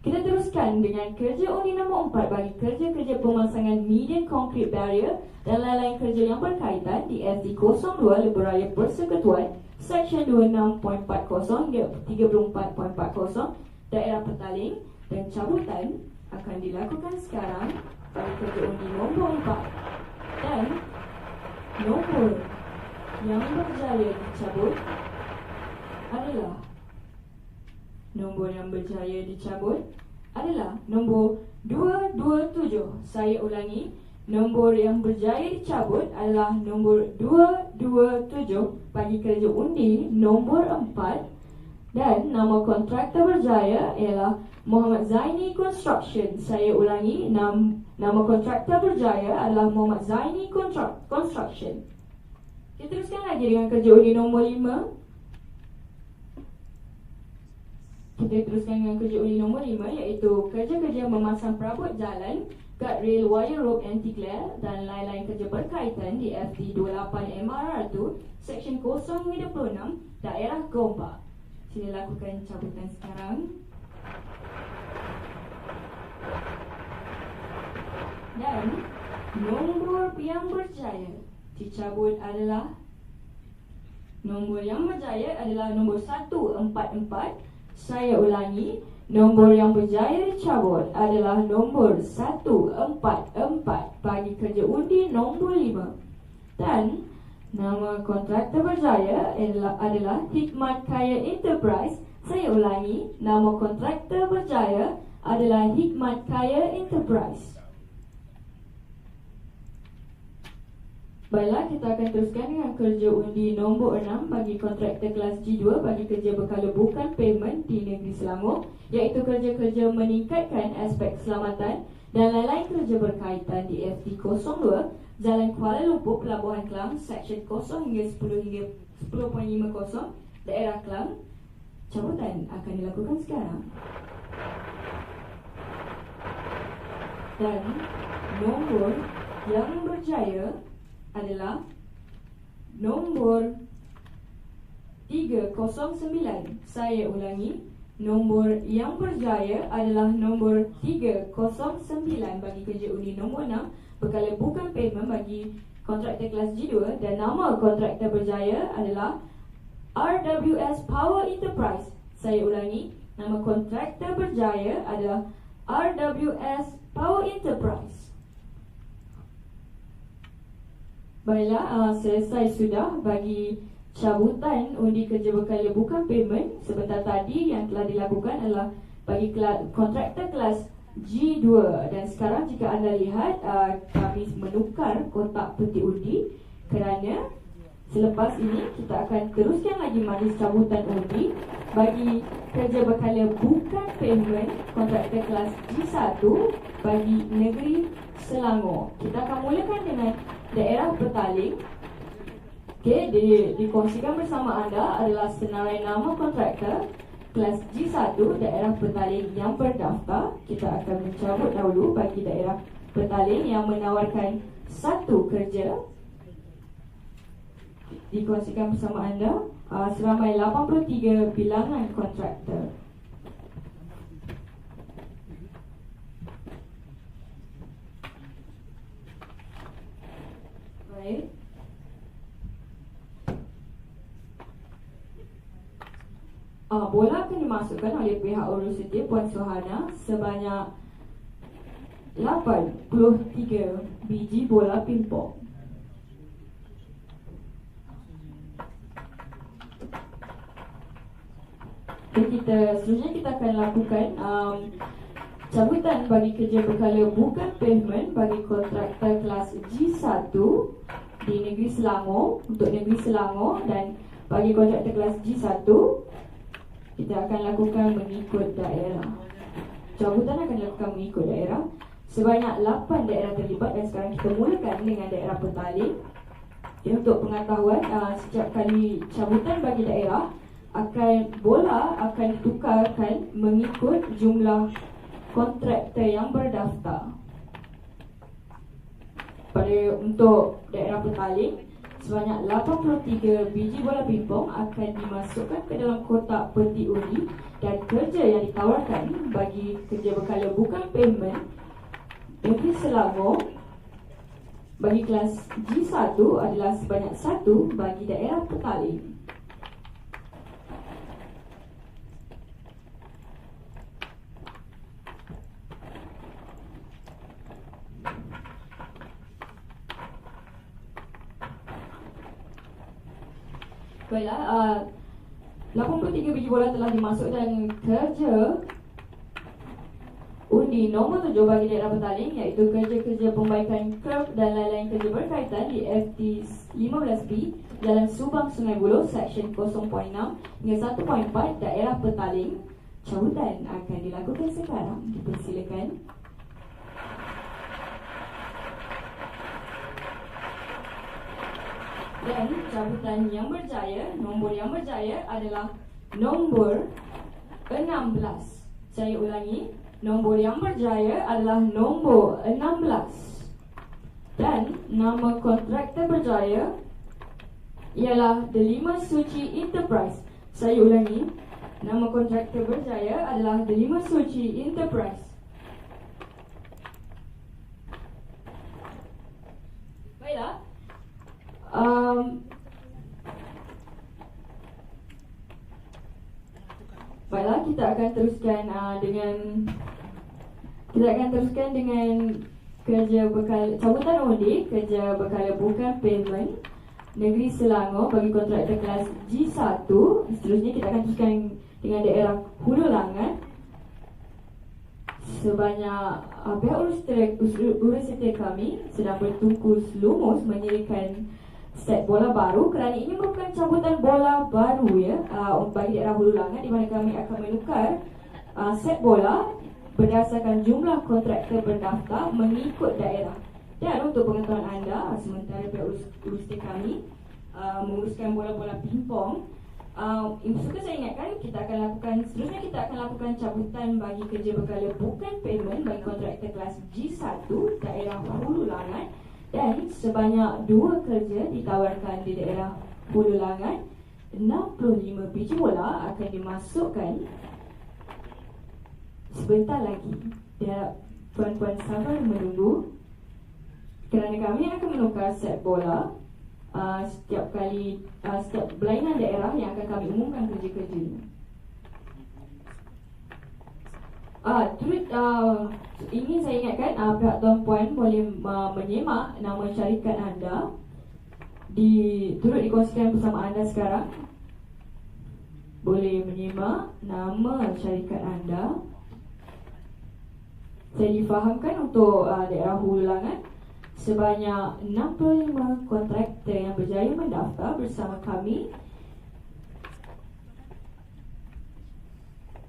Kita teruskan dengan kerja undi nombor 4 bagi kerja-kerja pemasangan median concrete barrier dan lain-lain kerja yang berkaitan di FT02 Lebuh Raya Persekutuan Seksyen 26.40 hingga 34.40 daerah Petaling, dan cabutan akan dilakukan sekarang bagi kerja undi nombor 4. Dan nombor yang berjaya dicabut adalah nombor 227. Saya ulangi, nombor yang berjaya dicabut adalah nombor 227 bagi kerja undi nombor 4. Dan nama kontraktor berjaya ialah Muhammad Zaini Construction. Saya ulangi, nama kontraktor berjaya adalah Muhammad Zaini Construction. Kita teruskan lagi dengan kerja undi nombor 5. Kita teruskan dengan kerja undi nombor 5, iaitu kerja-kerja memasang perabot jalan, guardrail, wire rope, anti-glare dan lain-lain kerja berkaitan di FT28 MRR2 Seksyen 026 Daerah Gombak. Sila lakukan cabutan sekarang. Dan nombor yang berjaya dicabut adalah nombor 144. Saya ulangi, nombor yang berjaya dicabut adalah nombor 144 bagi kerja undi nombor 5. Dan nama kontraktor berjaya adalah Hikmat Kaya Enterprise. Saya ulangi, nama kontraktor berjaya adalah Hikmat Kaya Enterprise. Baiklah, kita akan teruskan dengan kerja undi nombor 6 bagi kontraktor kelas G2 bagi kerja berkala bukan payment di negeri Selangor, iaitu kerja-kerja meningkatkan aspek keselamatan dan lain-lain kerja berkaitan di FT02 Jalan Kuala Lumpur, Pelabuhan Kelang, Seksyen 0 hingga 10.50 Daerah Kelang. Cabutan akan dilakukan sekarang. Dan nombor yang berjaya adalah nombor 309. Saya ulangi, nombor yang berjaya adalah nombor 309 bagi kerja undi nombor 6 berkala bukan payment bagi kontraktor kelas G2, dan nama kontraktor berjaya adalah RWS Power Enterprise. Saya ulangi, nama kontraktor berjaya adalah RWS Power Enterprise. Baiklah, selesai sudah bagi cabutan undi kerja berkala bukan payment. Sebentar tadi yang telah dilakukan adalah bagi kontraktor kelas G2, dan sekarang jika anda lihat kami menukar kotak peti undi kerana selepas ini kita akan teruskan lagi majlis cabutan undi bagi kerja berkala bukan payment kontraktor kelas G1 bagi negeri Selangor. Kita akan mulakan dengan daerah Petaling. Okey, dikongsikan bersama anda adalah senarai nama kontraktor kelas G1 daerah Petaling yang berdaftar. Kita akan mencabut dahulu bagi daerah Petaling yang menawarkan satu kerja. Dikongsikan bersama anda seramai 83 bilangan kontraktor. Baik. Bola akan dimasukkan oleh pihak urus sedia Puan Suhana sebanyak 83 biji bola pingpong. Seterusnya kita akan lakukan cabutan bagi kerja berkala bukan payment bagi kontraktor kelas G1 di negeri Selangor, untuk negeri Selangor, dan bagi kontraktor kelas G1 kita akan lakukan mengikut daerah. Cabutan akan dilakukan mengikut daerah. Sebanyak 8 daerah terlibat, dan sekarang kita mulakan dengan daerah Petaling. Okay, untuk pengetahuan, setiap kali cabutan bagi daerah, bola akan ditukarkan mengikut jumlah kontraktor yang berdaftar. Untuk daerah Petaling, sebanyak 83 biji bola pingpong akan dimasukkan ke dalam kotak peti undi, dan kerja yang ditawarkan bagi kerja berkala bukan payment negeri Selangor bagi kelas G1 adalah sebanyak 1 bagi daerah Petaling. Baiklah, 83 biji bola telah dimasuk, dan kerja undi nombor 7 bagi daerah Petaling, iaitu kerja-kerja pembaikan curb dan lain-lain kerja berkaitan di FT15B Jalan Subang Sungai Buloh, Seksyen 0.6 hingga 1.4 daerah Petaling. Cabutan akan dilakukan sekarang. Dipersilakan. Dan cabutan yang berjaya, nombor yang berjaya adalah nombor 16. Saya ulangi, nombor yang berjaya adalah nombor 16. Dan nama kontraktor berjaya ialah Delima Suci Enterprise. Saya ulangi, nama kontraktor berjaya adalah Delima Suci Enterprise. Baiklah. Baiklah, kita akan teruskan dengan kerja bekal cabutan undi, kerja berkala bukan payment Negeri Selangor bagi kontraktor kelas G1. Seterusnya kita akan teruskan dengan daerah Hulu Langat. Sebanyak pihak urus setia kami sedang bertungkus lumus menyediakan set bola baru kerana ini merupakan cabutan bola baru bagi daerah Hulu Langat, di mana kami akan menukar set bola berdasarkan jumlah kontraktor berdaftar mengikut daerah. Dan untuk pengetahuan anda, sementara pihak urus kami menguruskan bola-bola pingpong, suka saya ingatkan, seterusnya kita akan lakukan cabutan bagi kerja berkala bukan payment bagi kontraktor kelas G1 daerah Hulu Langat, dan sebanyak 2 kerja ditawarkan di daerah Hulu Langat. 65 biji bola akan dimasukkan sebentar lagi. Dan puan-puan sabar menunggu kerana kami akan menukar set bola setiap berlainan daerah yang akan kami umumkan kerja-kerjanya. Ini saya ingatkan pihak tuan-puan boleh menyemak nama syarikat anda turut dikongsikan bersama anda sekarang. Boleh menyemak nama syarikat anda. Saya difahamkan untuk daerah Hulu Langat sebanyak 65 kontraktor yang berjaya mendaftar bersama kami.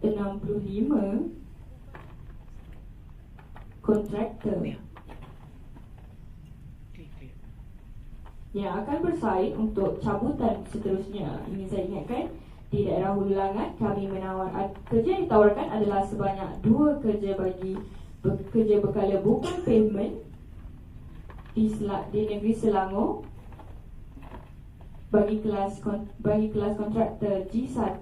65 kontraktor yang akan bersaing untuk cabutan seterusnya. Ini saya ingatkan, di daerah Hulu Langat kami kerja yang ditawarkan adalah sebanyak 2 kerja bagi kerja berkala bukan payment di Negeri Selangor bagi kelas kontraktor G1.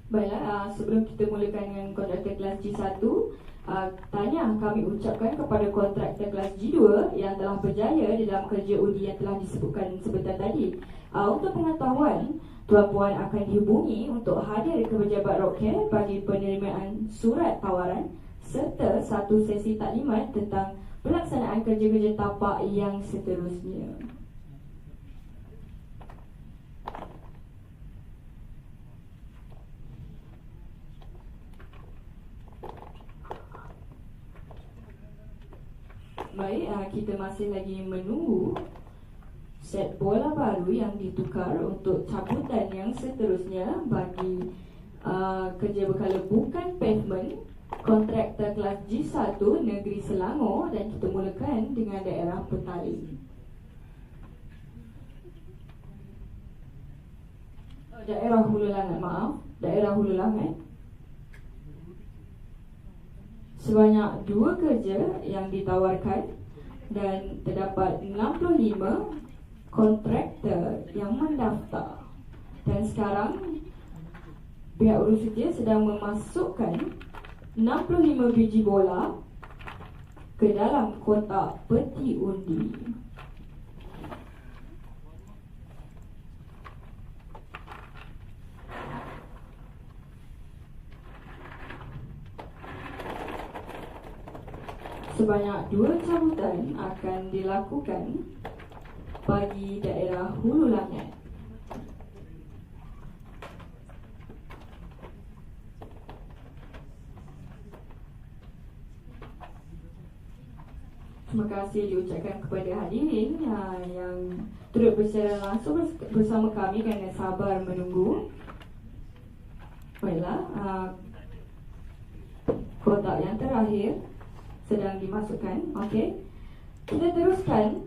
Baiklah, sebelum kita mulakan dengan kontraktor kelas G1, tanya kami ucapkan kepada kontraktor kelas G2 yang telah berjaya dalam kerja undi yang telah disebutkan sebentar tadi. Untuk pengetahuan, tuan-puan akan dihubungi untuk hadir ke pejabat Rockcare bagi penerimaan surat tawaran serta satu sesi taklimat tentang pelaksanaan kerja-kerja tapak yang seterusnya. Baik, kita masih lagi menunggu set bola baru yang ditukar untuk cabutan yang seterusnya bagi kerja berkala bukan pavement kontraktor kelas G1 Negeri Selangor, dan kita mulakan dengan daerah Petaling. Daerah Hulu Langat, sebanyak 2 kerja yang ditawarkan dan terdapat 65 kontraktor yang mendaftar. Dan sekarang pihak urus setia sedang memasukkan 65 biji bola ke dalam kotak peti undi. Sebanyak 2 cabutan akan dilakukan bagi daerah Hulu Langat. kasih diucapkan kepada hadirin yang turut bersecara langsung bersama kami kerana sabar menunggu. Baiklah, kotak yang terakhir sedang dimasukkan. Okey, kita teruskan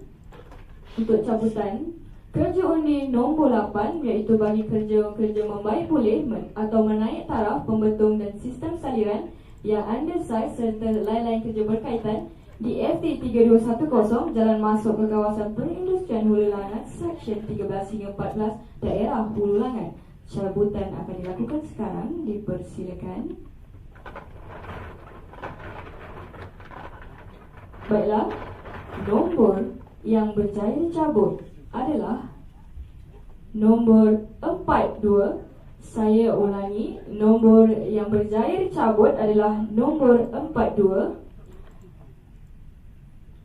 untuk cabutan kerja undi nombor 8, iaitu bagi kerja membaik pulih atau menaik taraf pembetung dan sistem saliran yang undersize serta lain-lain kerja berkaitan di FT 3210 Jalan Masuk ke Kawasan Perindustrian Hulu Langat Seksyen 13 hingga 14 Daerah Hulu Langat. Cabutan akan dilakukan sekarang, dipersilakan. Baiklah, nombor yang berjaya dicabut adalah nombor 42. Saya ulangi, nombor yang berjaya dicabut adalah nombor 42.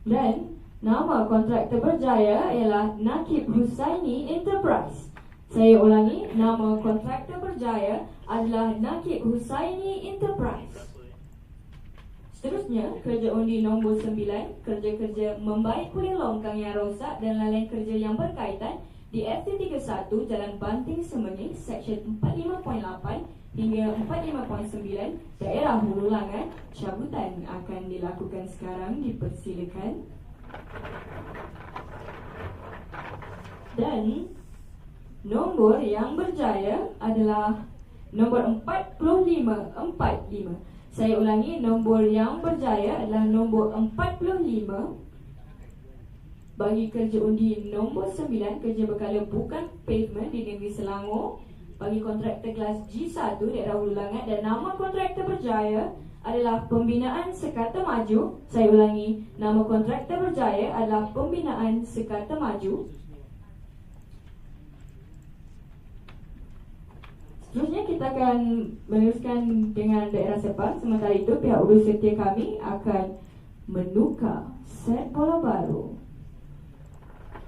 Dan nama kontraktor berjaya ialah Nakib Husaini Enterprise. Saya ulangi, nama kontraktor berjaya adalah Nakib Husaini Enterprise. Seterusnya, kerja undi nombor 9, kerja-kerja membaik pulih longkang yang rosak dan lain-lain kerja yang berkaitan di FT 31 Jalan Banting Semenyih, Seksyen 45.8 hingga 45.9 Daerah Hulu Langat. Cabutan akan dilakukan sekarang, dipersilakan. Dan nombor yang berjaya adalah nombor 45. Saya ulangi, nombor yang berjaya adalah nombor 45. Bagi kerja undi nombor 9, kerja berkala bukan pavement di negeri Selangor, bagi kontraktor kelas G1 Daerah Hulu Langat, dan nama kontraktor berjaya adalah Pembinaan Sekata Maju. Saya ulangi, nama kontraktor berjaya adalah Pembinaan Sekata Maju. Seterusnya kita akan meneruskan dengan daerah Sepang. Sementara itu pihak urus setia kami akan menukar set bola baru.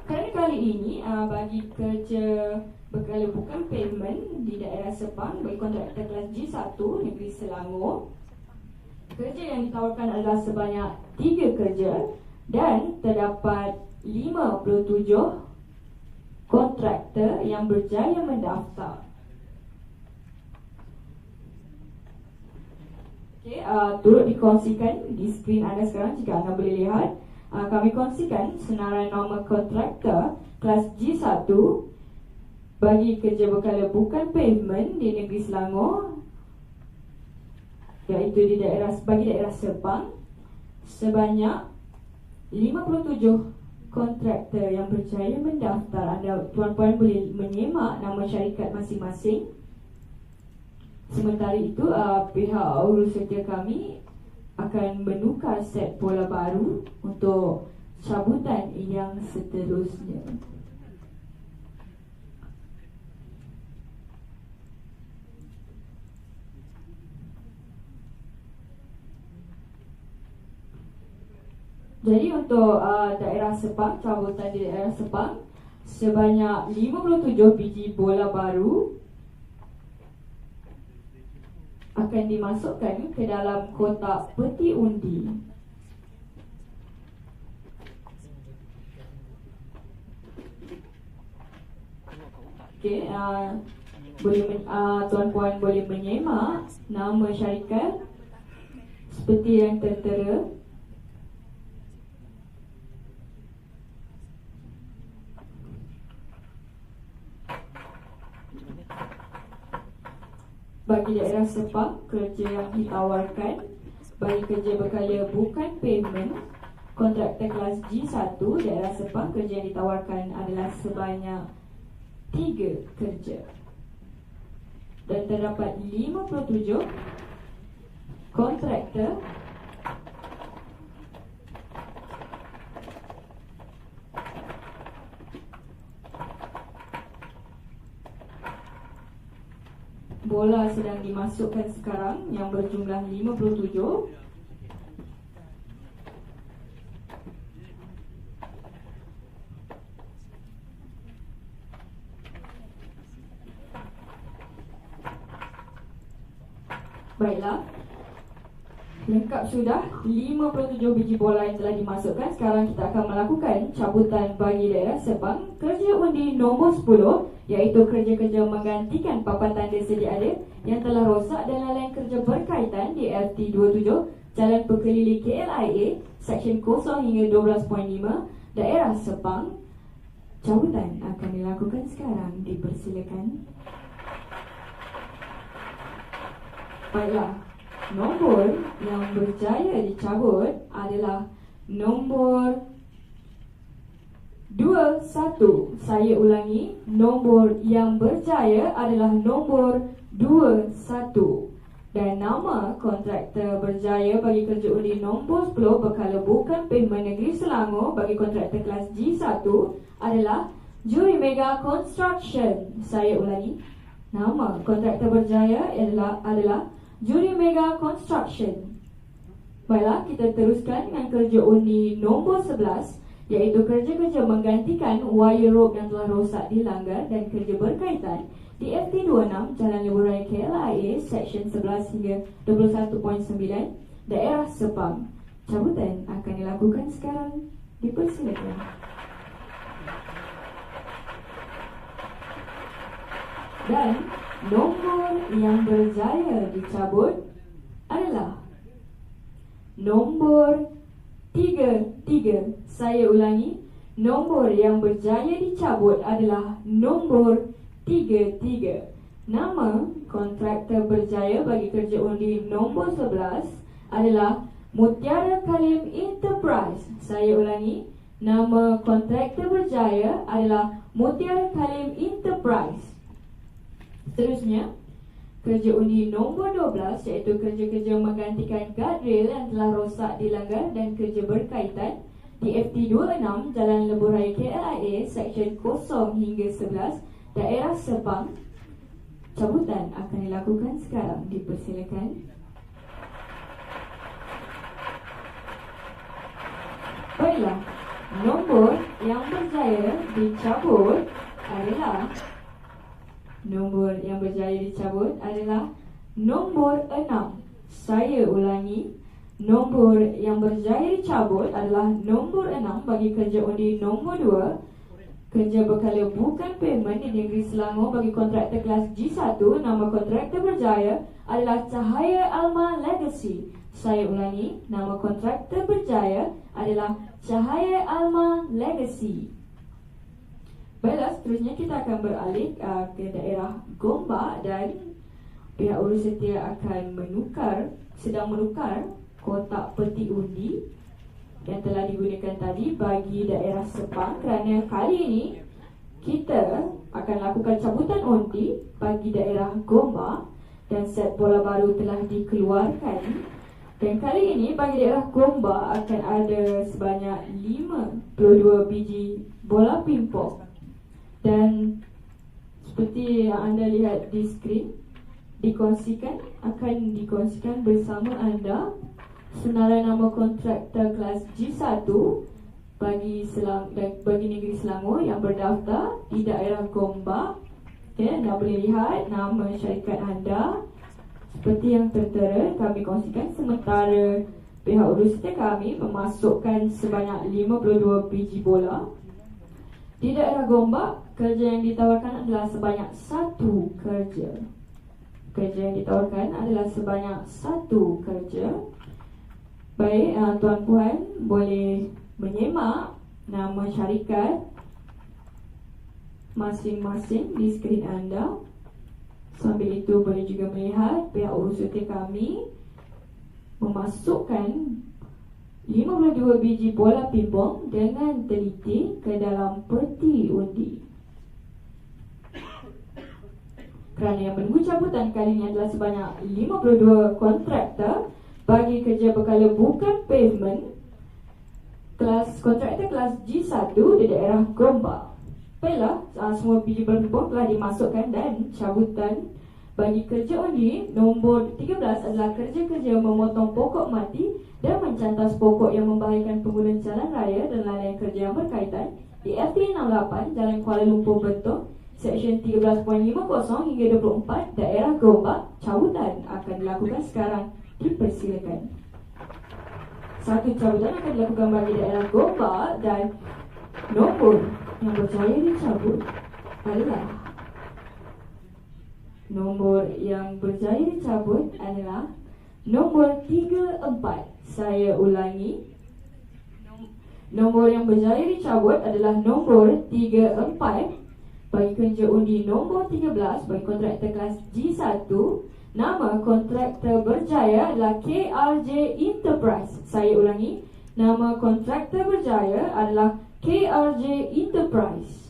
Kerana kali ini bagi kerja berkala bukan pavement di daerah Sepang, bagi kontraktor kelas G1 negeri Selangor, kerja yang ditawarkan adalah sebanyak 3 kerja dan terdapat 57 kontraktor yang berjaya mendaftar. Okay, turut dikongsikan di skrin anda sekarang jika anda boleh lihat. Kami kongsikan senarai nama kontraktor kelas G1 bagi kerja berkala bukan pavement di negeri Selangor, iaitu bagi daerah Sepang, sebanyak 57 kontraktor yang berjaya mendaftar. Anda tuan-puan boleh menyemak nama syarikat masing-masing. Sementara itu pihak urus setia kami akan menukar set bola baru untuk cabutan yang seterusnya. Jadi untuk daerah Sepang, cabutan di daerah Sepang, sebanyak 57 biji bola baru akan dimasukkan ke dalam kotak peti undi. Okey, tuan-puan boleh menyemak nama syarikat seperti yang tertera. Bagi daerah Sepang, kerja yang ditawarkan bagi kerja berkala bukan pavement, kontraktor kelas G1 daerah Sepang, kerja yang ditawarkan adalah sebanyak 3 kerja dan terdapat 57 kontraktor bola sedang dimasukkan sekarang yang berjumlah 57. Baiklah, Lengkap sudah, 57 biji bola yang telah dimasukkan. Sekarang kita akan melakukan cabutan bagi daerah Sepang. Kerja undi nombor 10, iaitu kerja-kerja menggantikan papan tanda sedia ada yang telah rosak dan lain kerja berkaitan di FT27 Jalan Pekelili KLIA, Seksyen 0 hingga 12.5, daerah Sepang. Cabutan akan dilakukan sekarang, dipersilakan. Baiklah, nombor yang berjaya dicabut adalah nombor 21. Saya ulangi, nombor yang berjaya adalah nombor 21. Dan nama kontraktor berjaya bagi kerja undi nombor 10 berkala bukan pavement Negeri Selangor bagi kontraktor kelas G1 adalah Juri Mega Construction. Saya ulangi, nama kontraktor berjaya adalah Juri Mega Construction. Baiklah, kita teruskan dengan kerja undi nombor 11, iaitu kerja-kerja menggantikan wire rope yang telah rosak dilanggar dan kerja berkaitan di FT26 Jalan Lebuh Raya KLIA, Seksyen 11 hingga 21.9, daerah Sepang. Cabutan akan dilakukan sekarang, dipersilakan. Dan nombor yang berjaya dicabut adalah nombor 33. Saya ulangi, nombor yang berjaya dicabut adalah nombor 33. Nama kontraktor berjaya bagi kerja undi nombor 11 adalah Mutiara Kalim Enterprise. Saya ulangi, nama kontraktor berjaya adalah Mutiara Kalim Enterprise. Seterusnya, kerja undi nombor 12, iaitu kerja-kerja menggantikan guardrail yang telah rosak dilanggar dan kerja berkaitan di FT26 Jalan Lebuh Raya KLIA, Seksyen 0 hingga 11, daerah Sepang. Cabutan akan dilakukan sekarang, dipersilakan. Baiklah, nombor yang berjaya dicabut adalah nombor 6. Saya ulangi, nombor yang berjaya dicabut adalah nombor 6 bagi kerja undi nombor 2, kerja berkala bukan pavement di Negeri Selangor bagi kontraktor kelas G1. Nama kontraktor berjaya adalah Cahaya Alma Legacy. Saya ulangi, nama kontraktor berjaya adalah Cahaya Alma Legacy. Baiklah, seterusnya kita akan beralih ke daerah Gombak dan pihak urus setia akan sedang menukar kotak peti undi yang telah digunakan tadi bagi daerah Sepang, kerana kali ini kita akan lakukan cabutan undi bagi daerah Gombak dan set bola baru telah dikeluarkan. Dan kali ini bagi daerah Gombak akan ada sebanyak 52 biji bola pimpong. Dan seperti yang anda lihat di skrin, akan dikongsikan bersama anda senarai nama kontraktor kelas G1 bagi Negeri Selangor yang berdaftar di daerah Gombak. Okay, anda boleh lihat nama syarikat anda seperti yang tertera kami kongsikan, sementara pihak urus setia kami memasukkan sebanyak 52 biji bola. Di daerah Gombak, kerja yang ditawarkan adalah sebanyak satu kerja. Kerja yang ditawarkan adalah sebanyak satu kerja. Baik, tuan puan boleh menyemak nama syarikat masing-masing di skrin anda. Sambil itu boleh juga melihat pihak urus setia kami memasukkan 52 biji bola pimpong dengan teliti ke dalam peti undi. Kerana yang menunggu cabutan kali ini adalah sebanyak 52 kontraktor bagi kerja berkala bukan pavement, kontraktor kelas G1 di daerah Gombak. Baiklah, semua biji bola pimpong telah dimasukkan dan cabutan bagi kerja undi nombor 13 adalah kerja-kerja memotong pokok mati dan mencantas pokok yang membahayakan pengguna jalan raya dan lain-lain kerja yang berkaitan di FT68 Jalan Kuala Lumpur Bentuk, Seksyen 13.50 hingga 24, daerah Gombak. Cabutan akan dilakukan sekarang, dipersilakan. Satu cabutan akan dilakukan bagi daerah Gombak dan nombor yang berjaya dicabut adalah nombor 34. Saya ulangi. Nombor yang berjaya dicabut adalah nombor 34 bagi kerja undi nombor 13 bagi kontraktor kelas G1. Nama kontraktor berjaya adalah KRJ Enterprise. Saya ulangi. Nama kontraktor berjaya adalah KRJ Enterprise.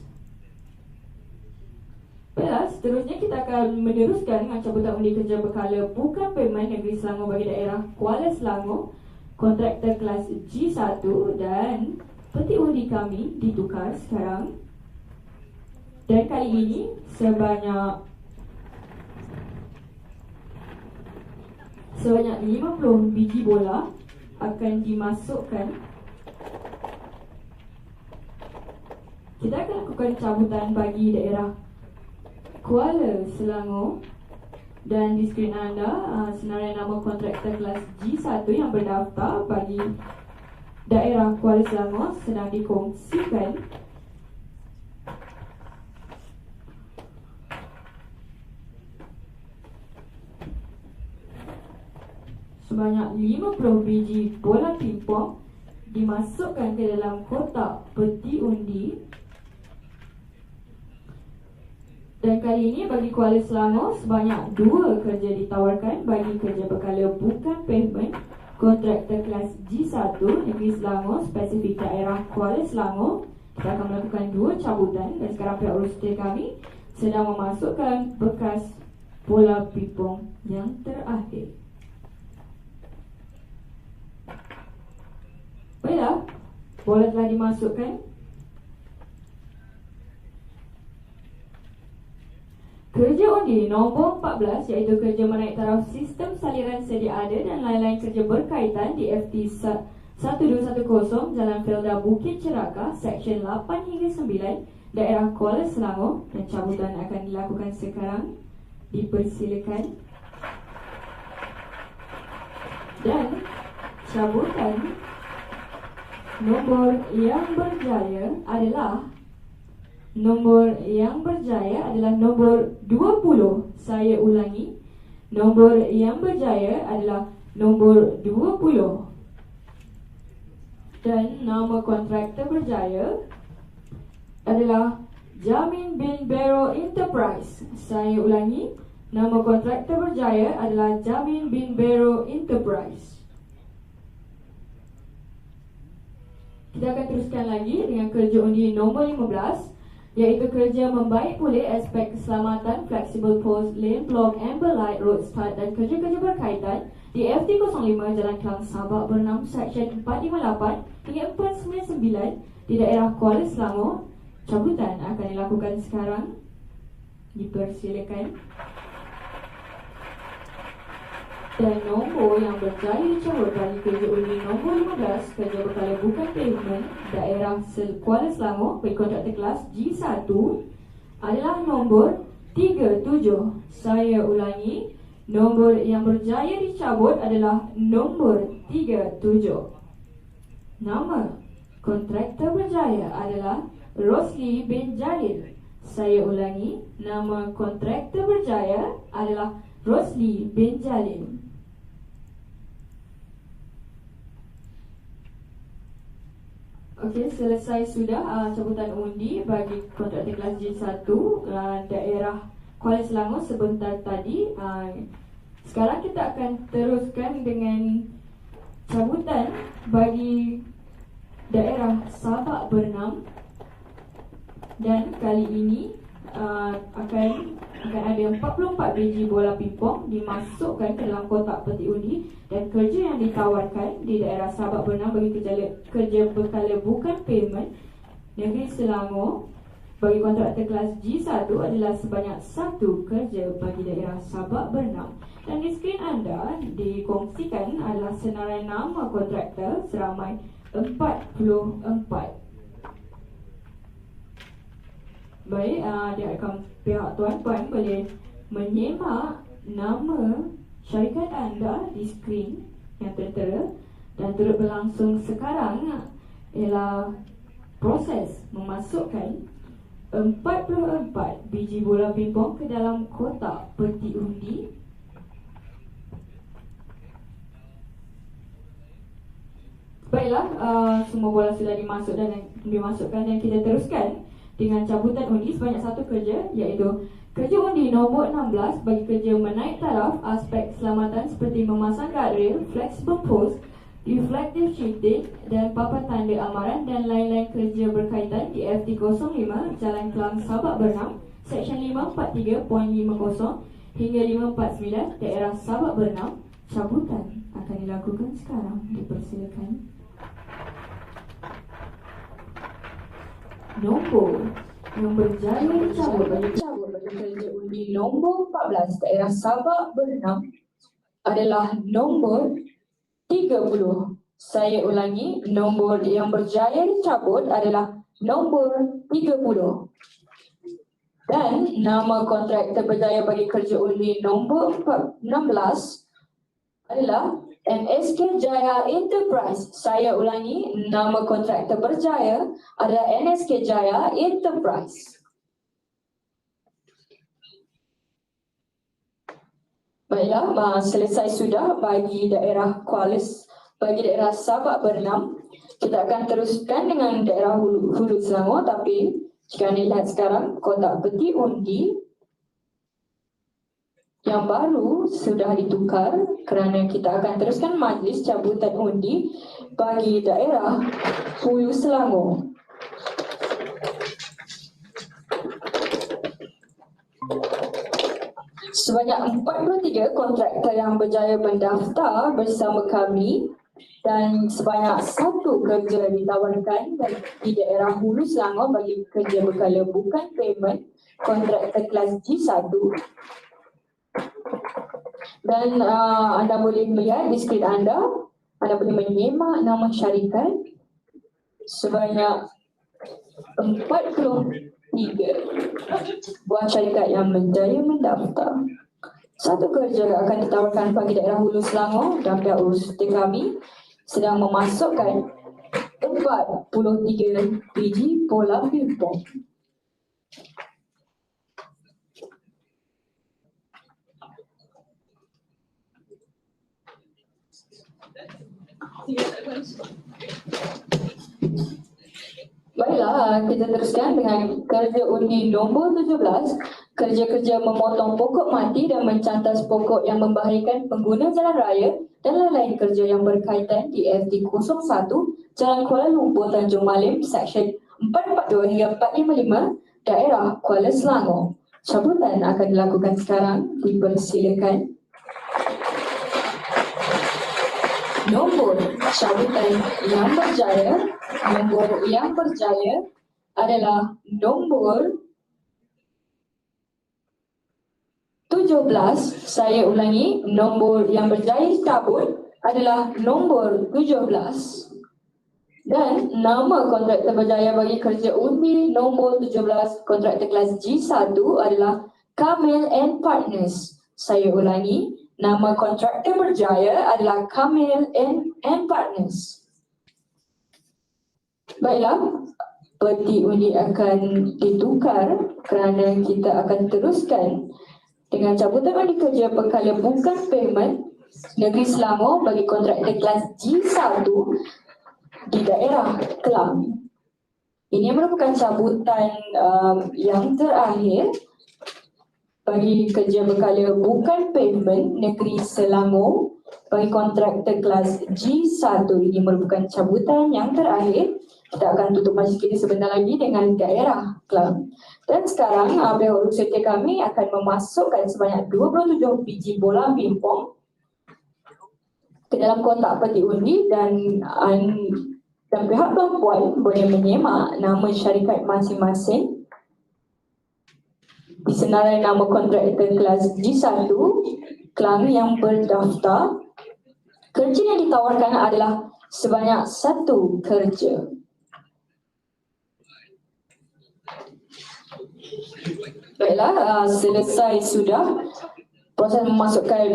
Baiklah, seterusnya kita akan meneruskan dengan cabutan undi kerja berkala bukan payment Negeri Selangor bagi daerah Kuala Selangor, kontraktor kelas G1, dan peti undi kami ditukar sekarang. Dan kali ini sebanyak 50 biji bola akan dimasukkan. Kita akan lakukan cabutan bagi daerah Kuala Selangor, dan di skrin anda senarai nama kontraktor kelas G1 yang berdaftar bagi daerah Kuala Selangor sedang dikongsikan. Sebanyak 50 biji bola pingpong dimasukkan ke dalam kotak peti undi. Dan kali ini bagi Kuala Selangor sebanyak 2 kerja ditawarkan bagi kerja berkala bukan pavement kontraktor kelas G1 Negeri Selangor spesifik daerah Kuala Selangor. Kita akan melakukan 2 cabutan dan sekarang pihak urusan kami sedang memasukkan bekas bola pingpong yang terakhir. Baiklah, bola telah dimasukkan. Kerja undi nombor 14 iaitu kerja menaik taraf sistem saliran sedia ada dan lain-lain kerja berkaitan di FT 1210 Jalan Felda Bukit Ceraka, Seksyen 8 hingga 9, daerah Kuala Selangor, dan cabutan akan dilakukan sekarang. Dipersilakan. Dan cabutan nombor yang berjaya adalah nombor 20. Saya ulangi. Nombor yang berjaya adalah nombor 20. Dan nama kontraktor berjaya adalah Jamin bin Bero Enterprise. Saya ulangi. Nama kontraktor berjaya adalah Jamin bin Bero Enterprise. Kita akan teruskan lagi dengan kerja undi nombor 15, iaitu kerja membaik pulih aspek keselamatan flexible post lane block amber light road start dan kerja-kerja berkaitan di FT 05 Jalan Kelang Sabak Bernam, Seksyen 458 hingga 499 di daerah Kuala Selangor. Cabutan akan dilakukan sekarang. Dipersilakan. Dan nombor yang berjaya dicabut bagi kerja undi nombor 15 kerja berkala bukan pavement daerah Kuala Selangor bagi kontraktor kelas G1 adalah nombor 37. Saya ulangi. Nombor yang berjaya dicabut adalah nombor 37. Nama kontraktor berjaya adalah Rosli bin Jalil. Saya ulangi. Nama kontraktor berjaya adalah Rosli bin Jalil. Okey, selesai sudah cabutan undi bagi kontraktor kelas J1 daerah Kuala Selangor sebentar tadi. Sekarang kita akan teruskan dengan cabutan bagi daerah Sabak Bernam, dan kali ini akan ada 44 biji bola pingpong dimasukkan ke dalam kotak peti undi, dan kerja yang ditawarkan di daerah Sabak Bernam bagi kerja berkala bukan payment Negeri Selangor bagi kontraktor kelas G1 adalah sebanyak 1 kerja bagi daerah Sabak Bernam. Dan di skrin anda dikongsikan adalah senarai nama kontraktor seramai 44. Baik, diharapkan pihak tuan-tuan boleh menyemak nama syarikat anda di skrin yang tertera, dan turut berlangsung sekarang ialah proses memasukkan 44 biji bola pingpong ke dalam kotak peti undi. Baiklah, semua bola sudah dimasukkan dan kita teruskan dengan cabutan undi sebanyak satu kerja, iaitu kerja undi nombor 16 bagi kerja menaik taraf aspek keselamatan seperti memasang guardrail, flexible post, reflective shifting dan papan tanda amaran dan lain-lain kerja berkaitan di FT05 Jalan Kelang Sabak Bernam, Seksyen 543.50 hingga 549 daerah Sabak Bernam. Cabutan akan dilakukan sekarang. Dipersilakan. Nombor yang berjaya dicabut bagi kerja undi nombor 14 daerah Sabak Bernam adalah nombor 30. Saya ulangi, nombor yang berjaya dicabut adalah nombor 30. Dan nama kontraktor berjaya bagi kerja undi nombor 16 adalah NSK Jaya Enterprise. Saya ulangi, nama kontraktor berjaya adalah NSK Jaya Enterprise. Baiklah, selesai sudah bagi daerah Kuala, bagi daerah Sabak Bernam. Kita akan teruskan dengan daerah Hulu Selangor, tapi jika anda lihat sekarang kotak peti undi yang baru sudah ditukar kerana kita akan teruskan majlis cabutan undi bagi daerah Hulu Selangor. Sebanyak 43 kontraktor yang berjaya mendaftar bersama kami dan sebanyak satu kerja ditawarkan di daerah Hulu Selangor bagi kerja berkala bukan payment kontraktor kelas G1. Dan anda boleh melihat di skrin anda boleh menyemak nama syarikat sebanyak 43 buah syarikat yang berjaya mendaftar. Satu kerja akan ditawarkan bagi daerah Hulu Selangor dan pihak urus kami sedang memasukkan 43 biji bola pingpong. Baiklah, kita teruskan dengan kerja undi nombor 17, kerja-kerja memotong pokok mati dan mencantas pokok yang membahayakan pengguna jalan raya dan lain-lain kerja yang berkaitan di FT01 Jalan Kuala Lumpur Tanjung Malim, Seksyen 442 hingga 455 daerah Kuala Selangor. Cabutan akan dilakukan sekarang. Dipersilakan. Nombor cabutan yang berjaya adalah nombor 17. Saya ulangi, nombor yang berjaya dicabut adalah nombor 17. Dan nama kontraktor berjaya bagi kerja undi nombor 17 kontraktor kelas G1 adalah Kamil and Partners. Saya ulangi, nama kontraktor berjaya adalah Kamil and Partners. Baiklah, peti undi akan ditukar kerana kita akan teruskan dengan cabutan undi kerja berkala bukan payment Negeri Selangor bagi kontraktor kelas G1 di daerah Kelang. Ini merupakan cabutan yang terakhir bagi kerja berkala bukan payment Negeri Selangor bagi kontraktor kelas G1. Ini merupakan cabutan yang terakhir. Kita akan tutup majlis kita sebentar lagi dengan daerah Kelang. Dan sekarang pihak urus kami akan memasukkan sebanyak 27 biji bola pingpong ke dalam kotak peti undi dan pihak perempuan boleh menyemak nama syarikat masing-masing di senarai nama kontraktor kelas G1 Kelang yang berdaftar. Kerja yang ditawarkan adalah sebanyak satu kerja. Baiklah, selesai sudah proses memasukkan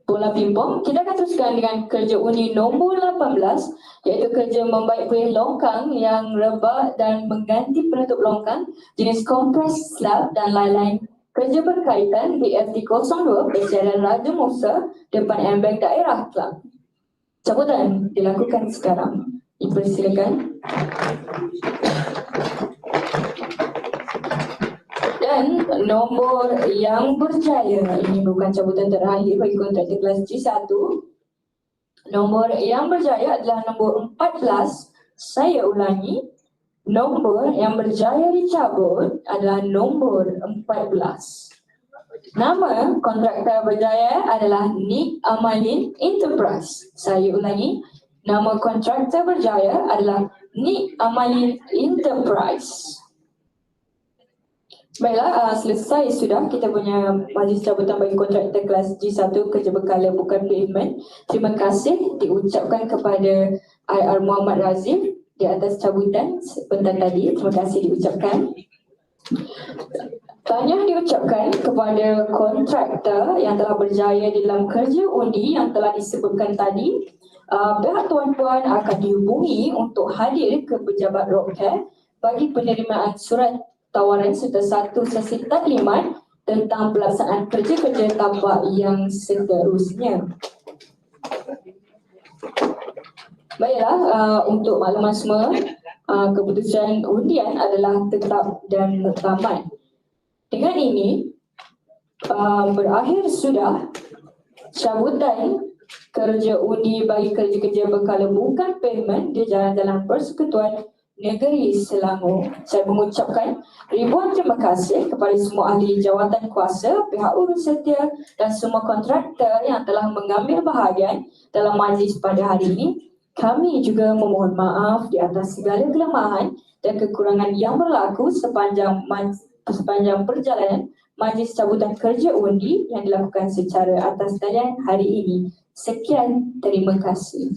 Bola Pimpong, kita akan teruskan dengan kerja undi nombor 18, iaitu kerja membaik kuih longkang yang rebak dan mengganti penutup longkang jenis kompres slab dan lain-lain. Kerja berkaitan di FT02 Persiaran Raja Musa depan Embeng Daerah Kelang. Cabutan dilakukan sekarang. Dipersilakan. Dan nombor yang berjaya, ini bukan cabutan terakhir bagi kontraktor kelas G1. Nombor yang berjaya adalah nombor 14. Saya ulangi, nombor yang berjaya dicabut adalah nombor 14. Nama kontraktor berjaya adalah Nick Amalin Enterprise. Saya ulangi, nama kontraktor berjaya adalah Nick Amalin Enterprise. Baiklah, selesai sudah kita punya majlis cabutan bagi kontraktor kelas G1 kerja berkala bukan pavement. Terima kasih diucapkan kepada IR Muhammad Razif di atas cabutan sebentar tadi. Terima kasih diucapkan. Tahniah diucapkan kepada kontraktor yang telah berjaya dalam kerja undi yang telah disebutkan tadi. Pihak tuan-puan akan dihubungi untuk hadir ke pejabat Rockcare bagi penerimaan surat tawaran serta satu sesi taklimat tentang pelaksanaan kerja-kerja tapak yang seterusnya. Baiklah, untuk makluman semua, keputusan undian adalah tetap dan tamat. Dengan ini, berakhir sudah cabutan kerja undi bagi kerja-kerja berkala bukan pavement di Jalan-Jalan Persekutuan Negeri Selangor. Saya mengucapkan ribuan terima kasih kepada semua ahli jawatan kuasa, pihak urus setia dan semua kontraktor yang telah mengambil bahagian dalam majlis pada hari ini. Kami juga memohon maaf di atas segala kelemahan dan kekurangan yang berlaku sepanjang perjalanan majlis cabutan kerja undi yang dilakukan secara atas talian hari ini. Sekian, terima kasih.